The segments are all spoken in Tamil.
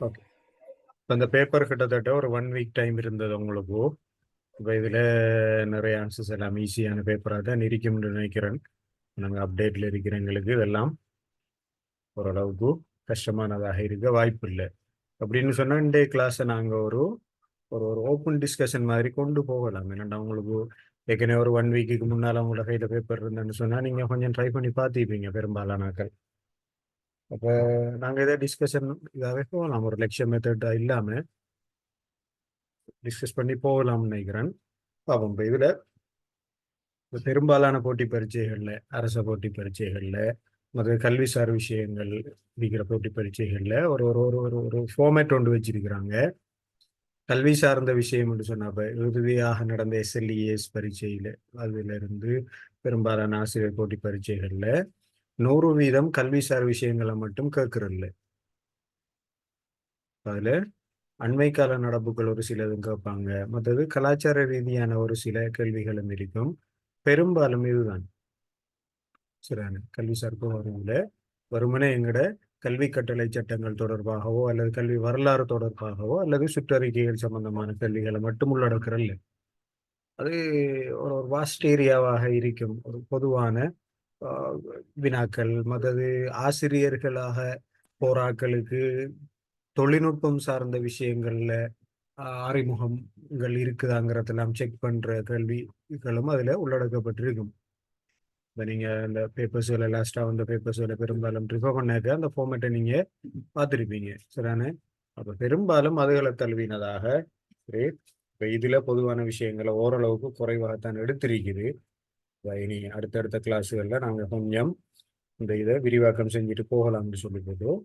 ஓகே. இப்போ இந்த பேப்பர் கிட்டத்தட்ட ஒரு 1 வீக் டைம் இருந்தது உங்களுக்கு. இப்போ இதில் நிறைய ஆன்சர்ஸ் எல்லாம் ஈஸியான பேப்பராக தான் இருக்கும்னு நினைக்கிறேன். நாங்கள் அப்டேட்டில் இருக்கிறவங்களுக்கு இதெல்லாம் ஓரளவுக்கு கஷ்டமானதாக இருக்க வாய்ப்பு இல்லை. அப்படின்னு சொன்னால் இன்றைய கிளாஸை நாங்கள் ஒரு ஒரு ஒரு ஓப்பன் டிஸ்கஷன் மாதிரி கொண்டு போகலாம். என்னென்னா உங்களுக்கு ஏற்கனவே ஒரு 1 வீக்குக்கு முன்னால் உங்களோட கையில் பேப்பர் இருந்தேன்னு சொன்னால் நீங்கள் கொஞ்சம் ட்ரை பண்ணி பார்த்துப்பீங்க பெரும்பாலானாக்கள். அப்போ நாங்கள் இதை டிஸ்கஷன் இதாகவே போகலாம், ஒரு லெக்சர் மெத்தட் இல்லாமல் டிஸ்கஸ் பண்ணி போகலாம்னு நினைக்கிறேன். பாப்போம். இப்போ இதில் பெரும்பாலான போட்டி பரீட்சைகளில், அரச போட்டி பரீட்சைகளில், மற்ற கல்விசார் விஷயங்கள் இருக்கிற போட்டி பரீட்சைகளில் ஒரு ஒரு ஒரு ஒரு ஒரு ஃபார்மேட் ஒன்று வச்சிருக்கிறாங்க. கல்வி சார்ந்த விஷயம் என்று சொன்னப்ப இறுதியாக நடந்த SLES பரீட்சையில் அதிலிருந்து பெரும்பாலான ஆசிரியர் போட்டி பரீட்சைகளில் 100% கல்விசார் விஷயங்களை மட்டும் கேட்கறதில்ல. அதில் அண்மை கால நடப்புகள் ஒரு சிலதும் கேட்பாங்க, மற்றது கலாச்சார ரீதியான ஒரு சில கேள்விகளும் இருக்கும். பெரும்பாலும் இதுதான் சரியான கல்விசார் வரும்ல. வருமனே எங்கட கல்வி கட்டளை சட்டங்கள் தொடர்பாகவோ அல்லது கல்வி வரலாறு தொடர்பாகவோ அல்லது சுற்றறிக்கைகள் சம்பந்தமான கேள்விகளை மட்டும் உள்ளடக்கிறல்ல. அது ஒரு ஒரு வாஸ்ட் ஏரியாவாக இருக்கும். ஒரு பொதுவான வினாக்கள், மற்றது ஆசிரியர்களாக போராக்களுக்கு தொழில்நுட்பம் சார்ந்த விஷயங்கள்ல அறிமுகங்கள் இருக்குதாங்கிறதெல்லாம் செக் பண்ற கேள்விகளும் அதுல உள்ளடக்கப்பட்டிருக்கும். இப்போ நீங்கள் இந்த பேப்பர்ஸில் லாஸ்ட்டாக வந்த பேப்பர்ஸில் பெரும்பாலும் ரிஃபர் பண்ணாக்க அந்த ஃபார்மேட்டை நீங்கள் பார்த்துருப்பீங்க சரிதானே. அப்போ பெரும்பாலும் அதுகளை தழுவினதாக சரி. இப்போ இதில் பொதுவான விஷயங்களை ஓரளவுக்கு குறைவாகத்தான் எடுத்திருக்குது. இனி அடுத்தடுத்த கிளாஸுகளில் நாங்கள் கொஞ்சம் இந்த இதை விரிவாக்கம் செஞ்சுட்டு போகலாம்னு சொல்லி போதும்.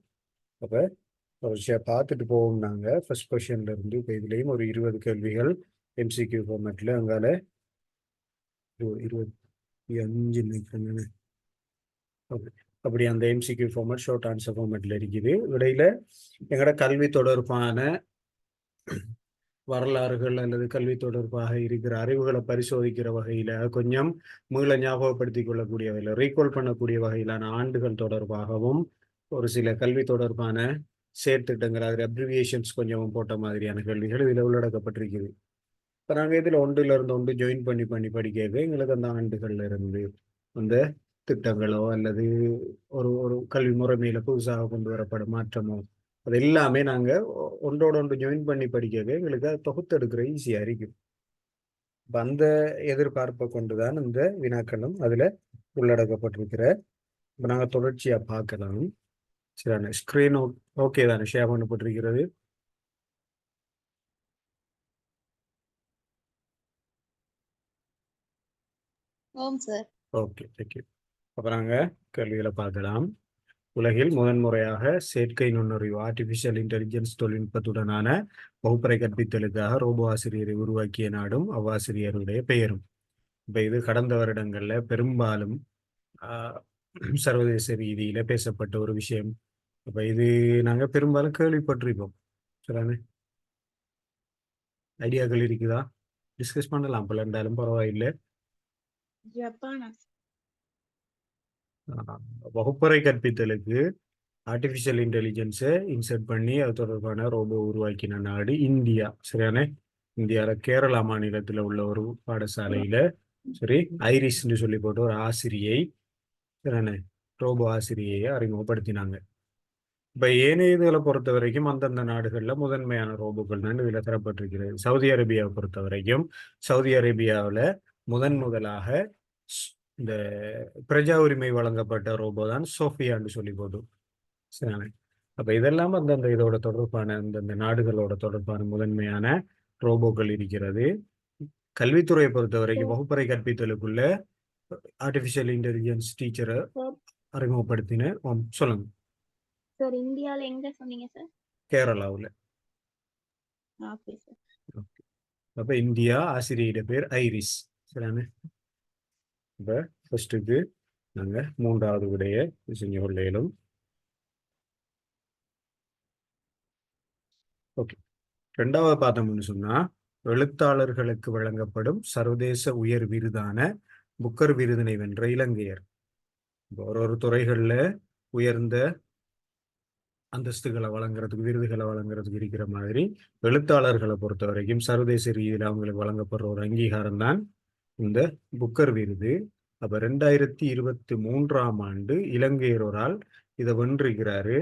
அப்போ தொடர்ச்சியாக பார்த்துட்டு போவோம். நாங்கள் ஃபர்ஸ்ட் கொஷன்ல இருந்து இப்போ இதுலேயும் ஒரு 20 கேள்விகள் MCQ ஃபார்மேட்டில் அங்கால 25 நினைக்கிறேன். அப்படி அந்த MCQ ஃபார்மேட் ஷார்ட் ஆன்சர் ஃபார்மேட்ல இருக்குது. இடையில எங்களோட கல்வி தொடர்பான வரலாறுகள் அல்லது கல்வி தொடர்பாக இருக்கிற அறிவுகளை பரிசோதிக்கிற வகையில கொஞ்சம் மீள ஞாபகப்படுத்திக் கொள்ளக்கூடிய வகையில் ரீகால் பண்ணக்கூடிய வகையிலான ஆண்டுகள் தொடர்பாகவும் ஒரு சில கல்வி தொடர்பான செயற்திட்டங்கள் அதில் அப்ரிவியேஷன்ஸ் கொஞ்சம் போட்ட மாதிரியான கேள்விகள் இதில் உள்ளடக்கப்பட்டிருக்குது. இப்போ நாங்கள் இதில் ஒன்று ஜாயின் பண்ணி படிக்கிறது எங்களுக்கு அந்த ஆண்டுகள்ல இருந்து அந்த திட்டங்களோ அல்லது ஒரு ஒரு கல்வி முறைமையில புதுசாக கொண்டு வரப்படும் மாற்றமோ அது எல்லாமே நாங்கள் ஒன்று ஜாயின் பண்ணி படிக்கிறது எங்களுக்கு அதை தொகுத்தெடுக்கிற ஈஸியாக இருக்கும். இப்போ அந்த எதிர்பார்ப்பை கொண்டுதான் இந்த வினாக்களும் அதில் உள்ளடக்கப்பட்டிருக்கிற. இப்போ நாங்கள் தொடர்ச்சியாக பார்க்கலாம். சரியான ஸ்க்ரீன் ஓகே தானே ஷேர் பண்ணப்பட்டிருக்கிறது? Okay, thank you. அப்போ நாங்கள் கேள்விகளை பார்க்கலாம். உலகில் முதன்முறையாக செயற்கை நுண்ணறிவு ஆர்டிபிஷியல் இன்டெலிஜென்ஸ் தொழில்நுட்பத்துடனான வகுப்பறை கற்பித்தலுக்காக ரோபோ ஆசிரியரை உருவாக்கிய நாடும் அவ்வாசிரியருடைய பெயரும். இப்போ இது கடந்த வருடங்கள்ல பெரும்பாலும் சர்வதேச ரீதியில பேசப்பட்ட ஒரு விஷயம். அப்ப இது நாங்க பெரும்பாலும் கேள்விப்பட்டிருப்போம். சரிதானே? ஐடியாக்கள் இருக்குதா? டிஸ்கஸ் பண்ணலாம், பல இருந்தாலும் பரவாயில்லை. வகுப்பறை கற்பித்தலுக்கு ஆர்டிபிஷியல் இன்டெலிஜென்ஸை இன்சர்ட் பண்ணி அது தொடர்பான ரோபோ உருவாக்கின நாடு இந்தியா. சரியானே? இந்தியாவில் கேரளா மாநிலத்தில் உள்ள ஒரு பாடசாலையில சரி ஐரிஸ்ன்னு சொல்லி போட்டு ஒரு ஆசிரியை சரியானே ரோபோ ஆசிரியை அறிமுகப்படுத்தினாங்க. இப்போ ஏனைய இதுகளை பொறுத்த வரைக்கும் அந்தந்த நாடுகளில் முதன்மையான ரோபோக்கள் தான் இதில் தரப்பட்டிருக்கிறது. சவுதி அரேபியாவை பொறுத்த வரைக்கும் சவுதி அரேபியாவில் முதலாக இந்த பிரஜா உரிமை வழங்கப்பட்ட ரோபோ தான் சோஃபியான்னு சொல்லி போதும். சரிதானே? அப்ப இதெல்லாம் அந்தந்த இதோட தொடர்பான அந்தந்த நாடுகளோட தொடர்பான முதன்மையான ரோபோக்கள் இருக்கிறது. கல்வித்துறையை பொறுத்த வரைக்கும் வகுப்பறை கற்பித்தலுக்குள்ள ஆர்டிபிஷியல் இன்டெலிஜென்ஸ் டீச்சரை அறிமுகப்படுத்தின. சொல்லுங்க சார். இந்தியால எங்க சொன்னீங்க சார்? கேரளாவில். அப்ப இந்தியா ஆசிரியரோட பேர் ஐரிஸ். சரிதானே? இப்ப ஃபர்ஸ்ட்டுக்கு நாங்க 3வது விடைய செஞ்சு கொள்ளையிலும். ஓகே, 2வது பார்த்தோம்னு சொன்னா எழுத்தாளர்களுக்கு வழங்கப்படும் சர்வதேச உயர் விருதான புக்கர் விருதினை வென்ற இலங்கையர். ஒரு ஒரு துறைகள்ல உயர்ந்த அந்தஸ்துகளை வழங்குறதுக்கு விருதுகளை வழங்குறதுக்கு இருக்கிற மாதிரி எழுத்தாளர்களை பொறுத்த வரைக்கும் சர்வதேச ரீதியில் அவங்களுக்கு வழங்கப்படுற ஒரு அங்கீகாரம் தான் இந்த புக்கர் விருது. அப்ப 2023ஆம் ஆண்டு இலங்கையர் ஒரு ஆள் இதை வென்றிருக்கிறாரு.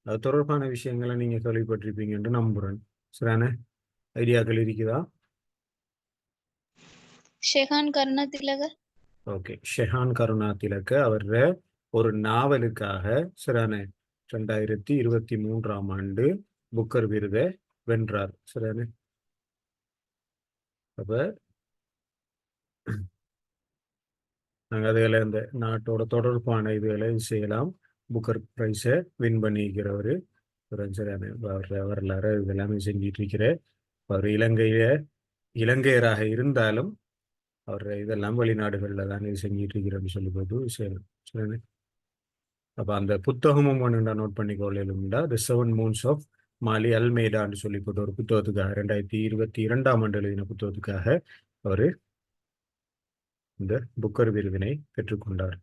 அது தொடர்பான விஷயங்களை நீங்க கேள்விப்பட்டிருப்பீங்கன்னு நம்புறேன். சரியான ஐடியாக்கள் இருக்குதா? ஷெஹான் கருணாதிலக. ஓகே, ஷெஹான் கருணாதிலக அவர ஒரு நாவலுக்காக சரியான 2023ஆம் ஆண்டு புக்கர் விருதை வென்றார். சரியான அப்ப நாங்கள் அதில் இந்த நாட்டோட தொடர்பான இதுகளை செய்யலாம். புக்கர் ப்ரைஸை வின் பண்ணிக்கிறவர் சரியான வரலாறு இதெல்லாமே செஞ்சிட்டு இருக்கிற அவர் இலங்கையராக இருந்தாலும் அவர் இதெல்லாம் வெளிநாடுகளில் தான் இது செஞ்சிட்டு இருக்கிறன்னு சொல்லி போது செய்யலாம். சரி, அப்போ அந்த புத்தகமும் ஒன்று நோட் பண்ணிக்கொள்ளலும்டா த 7 மூன்ஸ் ஆஃப் மாலி அல்மேடான்னு சொல்லி போட்டு ஒரு புத்தகத்துக்காக 2022ஆம் ஆண்டு எழுதின புத்தகத்துக்காக அவர் இந்த புக்கர் விருதினை பெற்றுக்கொண்டார்.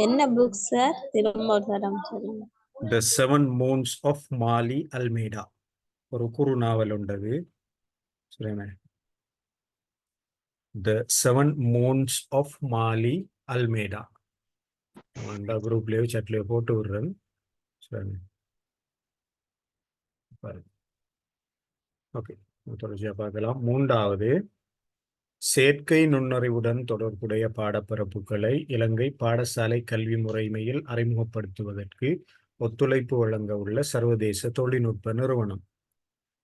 என்ன புக் சார்? திரும்ப ஒரு தரம் சொல்லுங்க. த 7 மூன்ஸ் ஆஃப் மாலி அல்மேடா ஒரு குறு நாவல் உண்டது. சரிண்ணே, த 7 மூன்ஸ் ஆஃப் மாலி அல்மேடா அந்த குரூப்லேயோ சாட்லேயோ போட்டு விடுறேன். சரி, பாருங்க. ஓகே, தொடர்ச்சியாக பார்க்கலாம். மூன்றாவது, செயற்கை நுண்ணறிவுடன் தொடர்புடைய பாடப்பரப்புகளை இலங்கை பாடசாலை கல்வி முறைமையில் அறிமுகப்படுத்துவதற்கு ஒத்துழைப்பு வழங்க உள்ள சர்வதேச தொழில்நுட்ப நிறுவனம்.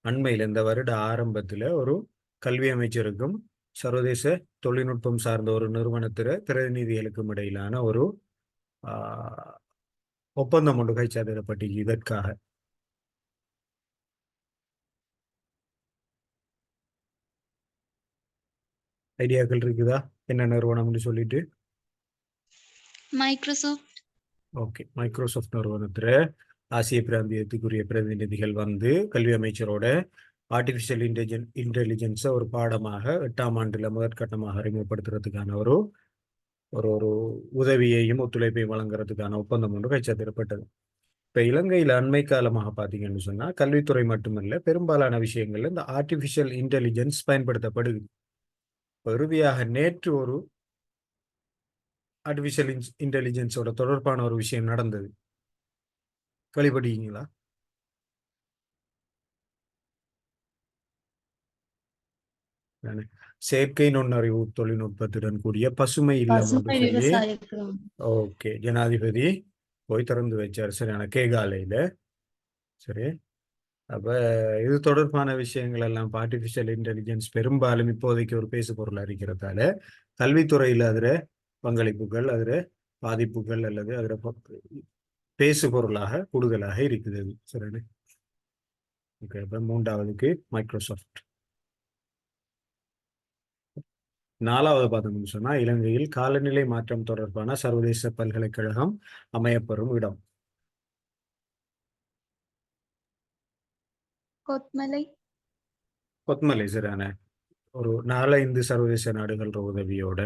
அண்மையில் இந்த வருட ஆரம்பத்தில் ஒரு கல்வி அமைச்சருக்கும் சர்வதேச தொழில்நுட்பம் சார்ந்த ஒரு நிறுவனத்திற பிரதிநிதிகளுக்கும் இடையிலான ஒரு ஒப்பந்தம் ஒன்று கைச்சாதிடப்பட்டு இதற்காக ஐடியாக்கள் இருக்குதா என்ன நிறுவனம்னு சொல்லிட்டு? மைக்ரோசாஃப்ட். ஓகே, மைக்ரோசாஃப்ட் நிறுவனத்தில் ஆசிய பிராந்தியத்துக்குரிய பிரதிநிதிகள் வந்து கல்வி அமைச்சரோட ஆர்டிஃபிஷியல் இன்டெலிஜென்ஸை ஒரு பாடமாக 8ஆம் ஆண்டில் முதற்கட்டமாக அறிமுகப்படுத்துறதுக்கான ஒரு ஒரு ஒரு உதவியையும் ஒத்துழைப்பையும் வழங்குறதுக்கான ஒப்பந்தம் ஒன்று கைச்சாத்திடப்பட்டது. இப்போ இலங்கையில் அண்மை காலமாக பார்த்தீங்கன்னு சொன்னால் கல்வித்துறை மட்டுமல்ல, பெரும்பாலான விஷயங்கள்ல இந்த ஆர்டிஃபிஷியல் இன்டெலிஜென்ஸ் பயன்படுத்தப்படுது. இறுதியாக நேற்று ஒரு ஆர்டிஃபிஷியல் இன்டெலிஜென்ஸோட தொடர்பான ஒரு விஷயம் நடந்தது. கேள்விப்பட்டீங்களா? செயற்கை நுண்ணறிவு தொழில்நுட்பத்துடன் கூடிய பசுமை இல்லம் என்று சொல்லி ஓகே ஜனாதிபதி போய் திறந்து வச்சார். சரியான கேகாலையில. சரி, அப்ப இது தொடர்பான விஷயங்கள் எல்லாம் ஆர்டிஃபிஷியல் இன்டெலிஜென்ஸ் பெரும்பாலும் இப்போதைக்கு ஒரு பேசு பொருள் இருக்கிறதால கல்வித்துறையில் அதில் பங்களிப்புகள் அதில் பாதிப்புகள் அல்லது அதில் பேசு பொருளாக கூடுதலாக இருக்குது. சரி, ஓகே. அப்ப மூன்றாவதுக்கு மைக்ரோசாஃப்ட். நாலாவது பார்த்தோம்னு சொன்னா இலங்கையில் காலநிலை மாற்றம் தொடர்பான சர்வதேச பல்கலைக்கழகம் அமையப்பெறும் இடம். கொத்மலை. சரியான ஒரு 4-5 சர்வதேச நாடுகள் உதவியோட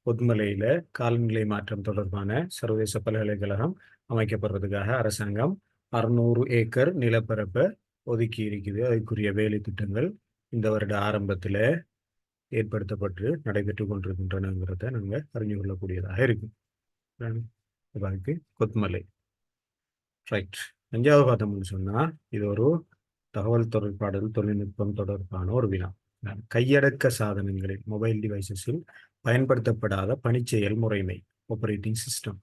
கொத்மலையில காலநிலை மாற்றம் தொடர்பான சர்வதேச பல்கலைக்கழகம் அமைக்கப்படுறதுக்காக அரசாங்கம் 600 ஏக்கர் நிலப்பரப்பை ஒதுக்கி இருக்குது. அதுக்குரிய வேலை திட்டங்கள் இந்த வருட ஆரம்பத்தில் ஏற்படுத்தப்பட்டு நடைபெற்று கொண்டிருக்கின்றனங்கிறத நாங்கள் அறிஞ்சு கொள்ளக்கூடியதாக இருக்கு. அதுக்கு கொத்மலை. ரைட். 5வது பார்த்தோம்னு சொன்னா இது ஒரு தகவல் தொடர்பாடல் தொழில்நுட்பம் தொடர்பான ஒரு வினா. கையடக்க சாதனங்களில் மொபைல் டிவைசஸில் பயன்படுத்தப்படாத பணிச்செயல் முறைமை ஆப்பரேட்டிங் சிஸ்டம்.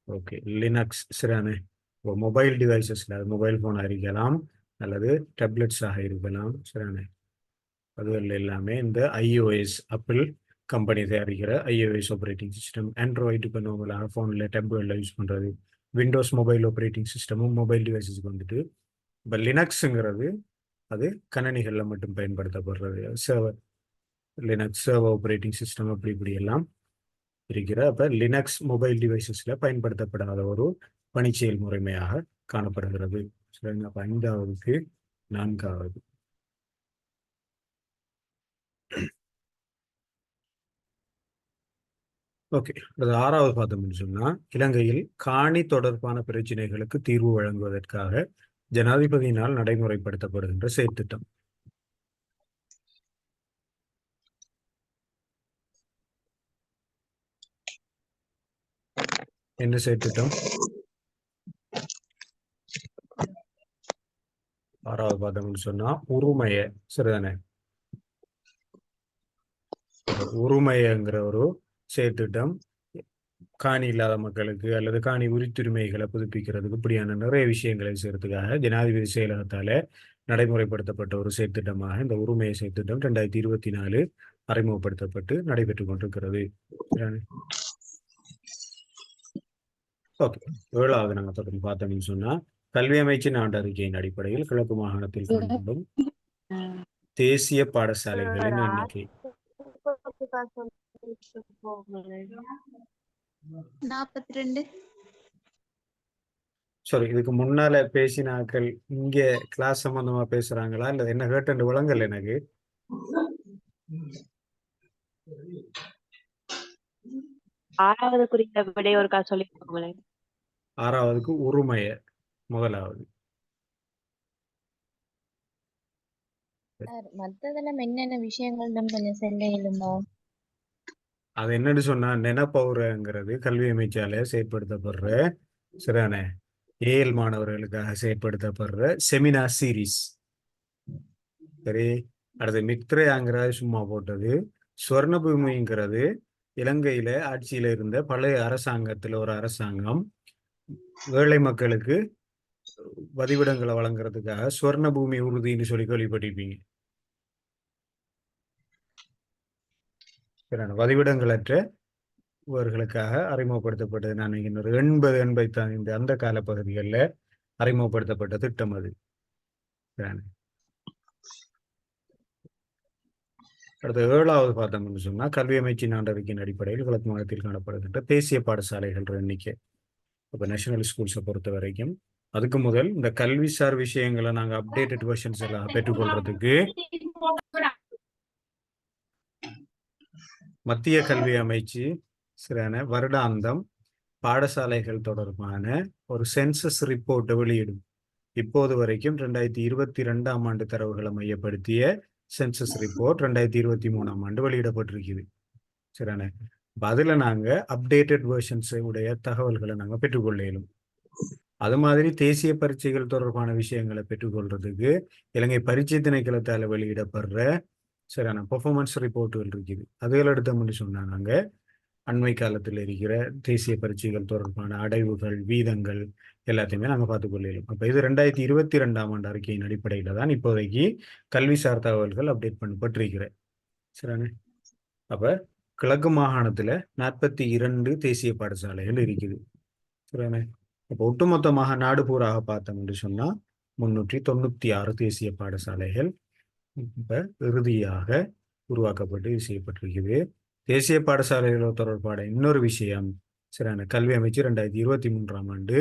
Okay, Linux. சரியான மொபைல் டிவைசஸ்ல மொபைல் போன் இருக்கலாம் அல்லது டேப்லெட்ஸாக இருக்கலாம். சரியான அதுகள் எல்லாமே இந்த ஐஓஎஸ் ஆப்பிள் கம்பெனி தயாரிக்கிற ஐஓஎஸ் ஆப்ரேட்டிங் சிஸ்டம். ஆண்ட்ராய்டு இப்போ நார்மலாக ஃபோனில் டேப்லெட்டில் யூஸ் பண்ணுறது. விண்டோஸ் மொபைல் ஆப்ரேட்டிங் சிஸ்டமும் மொபைல் டிவைசஸுக்கு வந்துட்டு. இப்போ லினக்ஸுங்கிறது அது கணினிகளில் மட்டும் பயன்படுத்தப்படுறது. Server Linux server operating system அப்படி இப்படி எல்லாம் இருக்கிற. அப்போ லினக்ஸ் மொபைல் டிவைசஸில் பயன்படுத்தப்படாத ஒரு பணிச்செயல் முறைமையாக காணப்படுகிறது. சரிங்க, அப்போ 5வது 4வது ஓகே, அது 6வது பார்த்தோம்னு சொன்னா இலங்கையில் காணி தொடர்பான பிரச்சனைகளுக்கு தீர்வு வழங்குவதற்காக ஜனாதிபதியினால் நடைமுறைப்படுத்தப்படுகின்ற செயற்திட்டம். என்ன செயற்திட்டம்? 6வது பார்த்தோம்னு சொன்னா உரிமைய, சரிதானே? உரிமையங்கிற ஒரு செயற்திட்டம் காணி இல்லாத மக்களுக்கு அல்லது காணி உரித்துரிமைகளை புதுப்பிக்கிறதுக்கு இப்படியான நிறைய விஷயங்களை செய்யறதுக்காக ஜனாதிபதி செயலகத்தால நடைமுறைப்படுத்தப்பட்ட ஒரு செயற்திட்டமாக இந்த உரிமைய செயற்திட்டம் 2024 அறிமுகப்படுத்தப்பட்டு நடைபெற்று கொண்டிருக்கிறது. ஓகே, 7வது நாங்கள் தொடர்ந்து பார்த்தோம்னு சொன்னா கல்வி அமைச்சின் ஆண்டு அறிக்கையின் அடிப்படையில் கிழக்கு மாகாணத்தில் காணப்படும் தேசிய பாடசாலைகளின் எண்ணிக்கை 42. சாரி, இதுக்கு முன்னால பேசினாக்கள் இங்க கிளாஸ் சம்பந்தமா பேசுறாங்களா இல்ல என்ன கேட்டு விளங்கல எனக்கு. ஆறாவது குறித்த விடை ஒருக்கா சொல்லிக்கோங்களேன். 6வதுக்கு உரிமைய முதலாவது. மத்ததெல்லாம் என்னென்ன விஷயங்கள் கொஞ்சம் சொல்ல இயலுமா? அது என்னன்னு சொன்னா நெனப்பவுரங்கிறது கல்வி அமைச்சால செயற்படுத்தப்படுற சரிதானே ஏஎல் மாணவர்களுக்காக செயற்படுத்தப்படுற செமினார் சீரீஸ். சரி, அடுத்து மித்ரயாங்கிறது சும்மா போட்டது. ஸ்வர்ணபூமிங்கிறது இலங்கையில ஆட்சியில இருந்த பழைய அரசாங்கத்துல ஒரு அரசாங்கம் ஏழை மக்களுக்கு வதிவிடங்களை வழங்குறதுக்காக ஸ்வர்ணபூமி உறுதின்னு சொல்லி கேள்விப்பட்டிருப்பீங்க. வதிவிடங்களற்ற இவர்களுக்காக அறிமுகப்படுத்தப்பட்டது. நான் இன்னொரு 80-85 அந்த காலப்பகுதிகளில் அறிமுகப்படுத்தப்பட்ட திட்டம் அது. அடுத்த 7வது பார்த்தோம்னு சொன்னா கல்வி அமைச்சின் ஆண்டறிக்கையின் அடிப்படையில் கிழக்கு மாநிலத்தில் காணப்படுகின்ற தேசிய பாடசாலைகள் எண்ணிக்கை. இப்போ நேஷனல் ஸ்கூல்ஸை பொறுத்த வரைக்கும் அதுக்கு முதல் இந்த கல்விசார் விஷயங்களை நாங்கள் அப்டேட்டட் வெர்ஷன்ஸ் எல்லாம் பெற்றுக்கொள்றதுக்கு மத்திய கல்வி அமைச்சு சரியான வருடாந்தம் பாடசாலைகள் தொடர்பான ஒரு சென்சஸ் ரிப்போர்ட்டை வெளியிடும். இப்போது வரைக்கும் 2022ஆம் ஆண்டு தரவுகளை மையப்படுத்திய சென்சஸ் ரிப்போர்ட் 2023ஆம் ஆண்டு வெளியிடப்பட்டிருக்குது. சரியான அதில் நாங்கள் அப்டேட்டட் வெர்ஷன்ஸ் உடைய தகவல்களை நாங்கள் பெற்றுக்கொள்ள இயலும். அது மாதிரி தேசிய பரீட்சைகள் தொடர்பான விஷயங்களை பெற்றுக்கொள்றதுக்கு இலங்கை பரீட்சை திணைக்களத்தால் வெளியிடப்படுற சரியான பெர்ஃபார்மன்ஸ் ரிப்போர்ட்டுகள் இருக்குது. அதுகள் எடுத்தோம்னு சொன்னா நாங்கள் அண்மை காலத்தில் இருக்கிற தேசிய பரீட்சைகள் தொடர்பான அடைவுகள் வீதங்கள் எல்லாத்தையுமே நாங்கள் பார்த்துக்கொள்ளலாம். அப்போ இது 2022ஆம் ஆண்டு அறிக்கையின் அடிப்படையில் தான் இப்போதைக்கு கல்விசார் தகவல்கள் அப்டேட் பண்ணப்பட்டிருக்கிறேன். சரிண்ணே. அப்போ கிழக்கு மாகாணத்தில் 42 தேசிய பாடசாலைகள் இருக்குது. சரிண்ணே. இப்போ ஒட்டுமொத்தமாக நாடு பூராக பார்த்தோம்னு சொன்னால் 396 தேசிய பாடசாலைகள் இப்போ இறுதியாக உருவாக்கப்பட்டு செய்யப்பட்டிருக்குது. தேசிய பாடசாலைகளோட தொடர்பான இன்னொரு விஷயம் சரியான கல்வி அமைச்சு 2023ஆம் ஆண்டு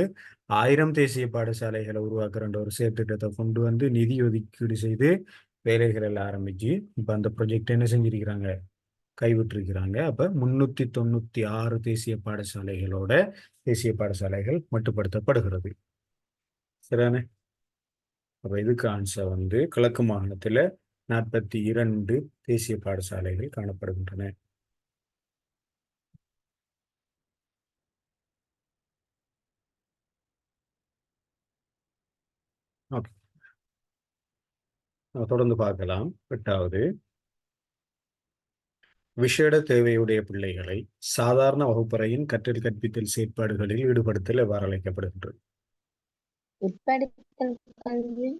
1000 தேசிய பாடசாலைகளை உருவாக்குற ஒரு செயற்திட்டத்தை கொண்டு வந்து நிதி ஒதுக்கீடு செய்து வேலைகள் எல்லாம் ஆரம்பிச்சு இப்போ அந்த ப்ரொஜெக்ட் என்ன செஞ்சிருக்கிறாங்க, கைவிட்டிருக்கிறாங்க. அப்போ 396 தேசிய பாடசாலைகளோட தேசிய பாடசாலைகள் மட்டுப்படுத்தப்படுகிறது. சரிதானே? அப்போ இதுக்கு ஆன்சர் வந்து கிழக்கு மாகாணத்தில் 42 தேசிய பாடசாலைகள் காணப்படுகின்றன. ஓகே, தொடர்ந்து பார்க்கலாம். 8வது விசேட தேவையுடைய பிள்ளைகளை சாதாரண வகுப்பறையின் கற்றல் கற்பித்தல் செயற்பாடுகளில் ஈடுபடுத்தல் எவ்வாறு அழைக்கப்படுகின்றது? உட்படுத்தல் கல்வி.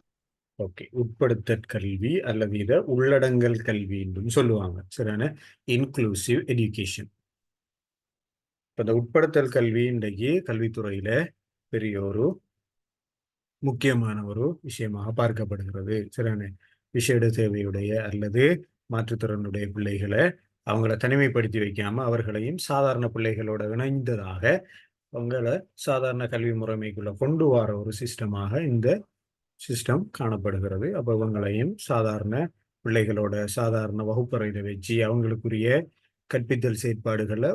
ஓகே, உட்படுத்தல் கல்வி அல்லது இதை உள்ளடங்கல் கல்வி என்றும் சொல்லுவாங்க. சரியான இன்க்ளூசிவ் எஜுகேஷன். இப்போ இந்த உட்படுத்தல் கல்வி இன்றைக்கு கல்வித்துறையில பெரிய ஒரு முக்கியமான ஒரு விஷயமாக பார்க்கப்படுகிறது. சரியான விசேட தேவையுடைய அல்லது மாற்றுத்திறனுடைய பிள்ளைகளை அவங்கள தனிமைப்படுத்தி வைக்காம அவர்களையும் சாதாரண பிள்ளைகளோட இணைந்ததாக அவங்கள சாதாரண கல்வி முறைமைக்குள்ள கொண்டு வர ஒரு சிஸ்டமாக இந்த சிஸ்டம் காணப்படுகிறது. அப்போ இவங்களையும் சாதாரண பிள்ளைகளோட சாதாரண வகுப்பறையில வச்சு அவங்களுக்குரிய கற்பித்தல் செயற்பாடுகளை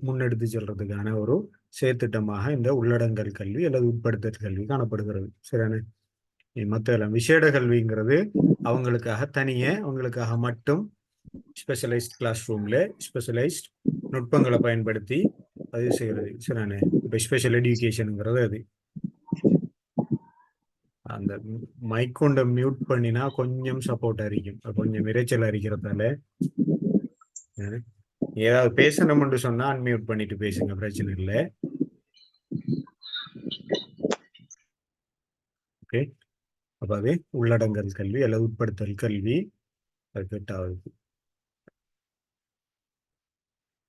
முன்னெடுத்து செல்றதுக்கான ஒரு செயற்திட்டமாக இந்த உள்ளடங்கல் கல்வி அல்லது உட்படுத்தல் கல்வி காணப்படுகிறது. சரியான மற்ற எல்லாம் விசேட கல்விங்கிறது அவங்களுக்காக தனியே அவங்களுக்காக மட்டும் ஸ்பெஷலைஸ்ட் கிளாஸ் ரூம்ல ஸ்பெஷலைஸ்ட் நுட்பங்களை பயன்படுத்தி அது செய்கிறது. சரியான இப்போ ஸ்பெஷல் எஜுகேஷனுங்கிறது அது. அந்த மைக் கொண்டு மியூட் பண்ணினா கொஞ்சம் சப்போர்ட் அரிக்கும், கொஞ்சம் இறைச்சல் அரிக்கிறதால ஏதாவது பேசணும்னு சொன்னா அன்மியூட் பண்ணிட்டு பேசுங்க, பிரச்சனை இல்லை. ஓகே, அப்ப அது உள்ளடங்கல் கல்வி அல்லது உட்படுத்தல் கல்வி. அது 8வது.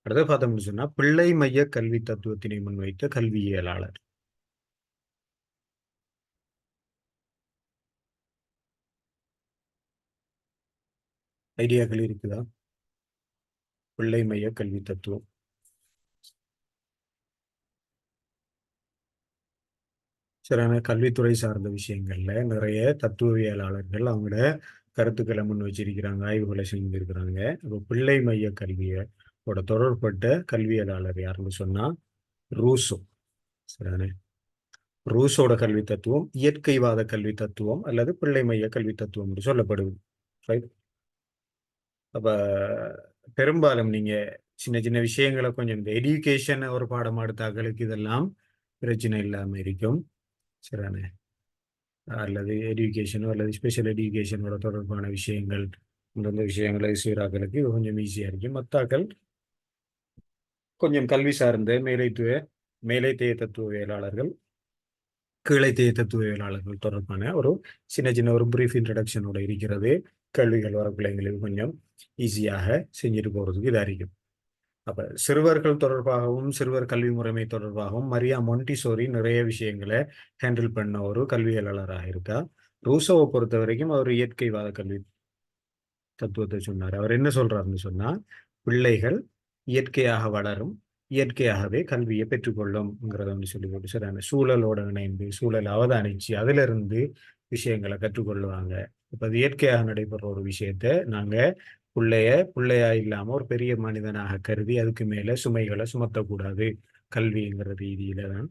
அடுத்த பார்த்தோம்னு சொன்னா பிள்ளை மைய கல்வி தத்துவத்தினை முன்வைத்த கல்வியியலாளர். ஐடியாக்கள் இருக்குதா? பிள்ளை மைய கல்வி தத்துவம் சரியான கல்வித்துறை சார்ந்த விஷயங்கள்ல நிறைய தத்துவவியலாளர்கள் அவங்களோட கருத்துக்களை முன் வச்சிருக்கிறாங்க, ஆய்வுகளை செஞ்சிருக்கிறாங்க. இப்போ பிள்ளை மைய கல்வியோட தொடர்பட்ட கல்வியலாளர் யாருன்னு சொன்னா ரூசோ. சரிதானே? ரூசோட கல்வி தத்துவம் இயற்கைவாத கல்வி தத்துவம் அல்லது பிள்ளை மைய கல்வி தத்துவம் என்று சொல்லப்படுது. ரைட்? அப்ப பெரும்பாலும் நீங்க சின்ன சின்ன விஷயங்களை கொஞ்சம் இந்த எஜுகேஷன் ஒரு பாடம் எடுத்தாக்களுக்கு இதெல்லாம் பிரச்சனை இல்லாம இருக்கும். சரிதானே? அல்லது எஜுகேஷனோ அல்லது ஸ்பெஷல் எஜுகேஷனோட தொடர்பான விஷயங்கள் இந்த விஷயங்களை செய்கிறாக்களுக்கு இது கொஞ்சம் ஈஸியா இருக்கும். மத்தாக்கள் கொஞ்சம் கல்வி சார்ந்த மேலைத்தேய தத்துவவியலாளர்கள், கீழைத்தேய தத்துவவியலாளர்கள் தொடர்பான ஒரு சின்ன சின்ன ஒரு பிரீஃப் இன்ட்ரடக்ஷனோட இருக்கிறது. கல்விகள் வர பிள்ளைங்களுக்கு கொஞ்சம் ஈஸியாக செஞ்சுட்டு போறதுக்கு இதா இருக்கும். அப்ப சிறுவர்கள் தொடர்பாகவும் சிறுவர் கல்வி முறைமை தொடர்பாகவும் மரியா மொண்டிசோரி நிறைய விஷயங்களை ஹேண்டில் பண்ண ஒரு கல்வியலாளராக இருக்கா. ரூசோவை பொறுத்த வரைக்கும் அவர் இயற்கைவாத கல்வி தத்துவத்தை சொன்னார். அவர் என்ன சொல்றாருன்னு சொன்னா பிள்ளைகள் இயற்கையாக வளரும், இயற்கையாகவே கல்வியை பெற்றுக்கொள்ளும்ங்கிறத வந்து சொல்லி போட்டு சரியான சூழலோட இணைந்து சூழலை அவதானிச்சு அதுல இருந்து விஷயங்களை கற்றுக்கொள்ளுவாங்க. இப்ப அது இயற்கையாக நடைபெற ஒரு விஷயத்த நாங்க பிள்ளையா இல்லாம ஒரு பெரிய மனிதனாக கருதி அதுக்கு மேல சுமைகளை சுமத்தக்கூடாது, கல்விங்கிற ரீதியில தான்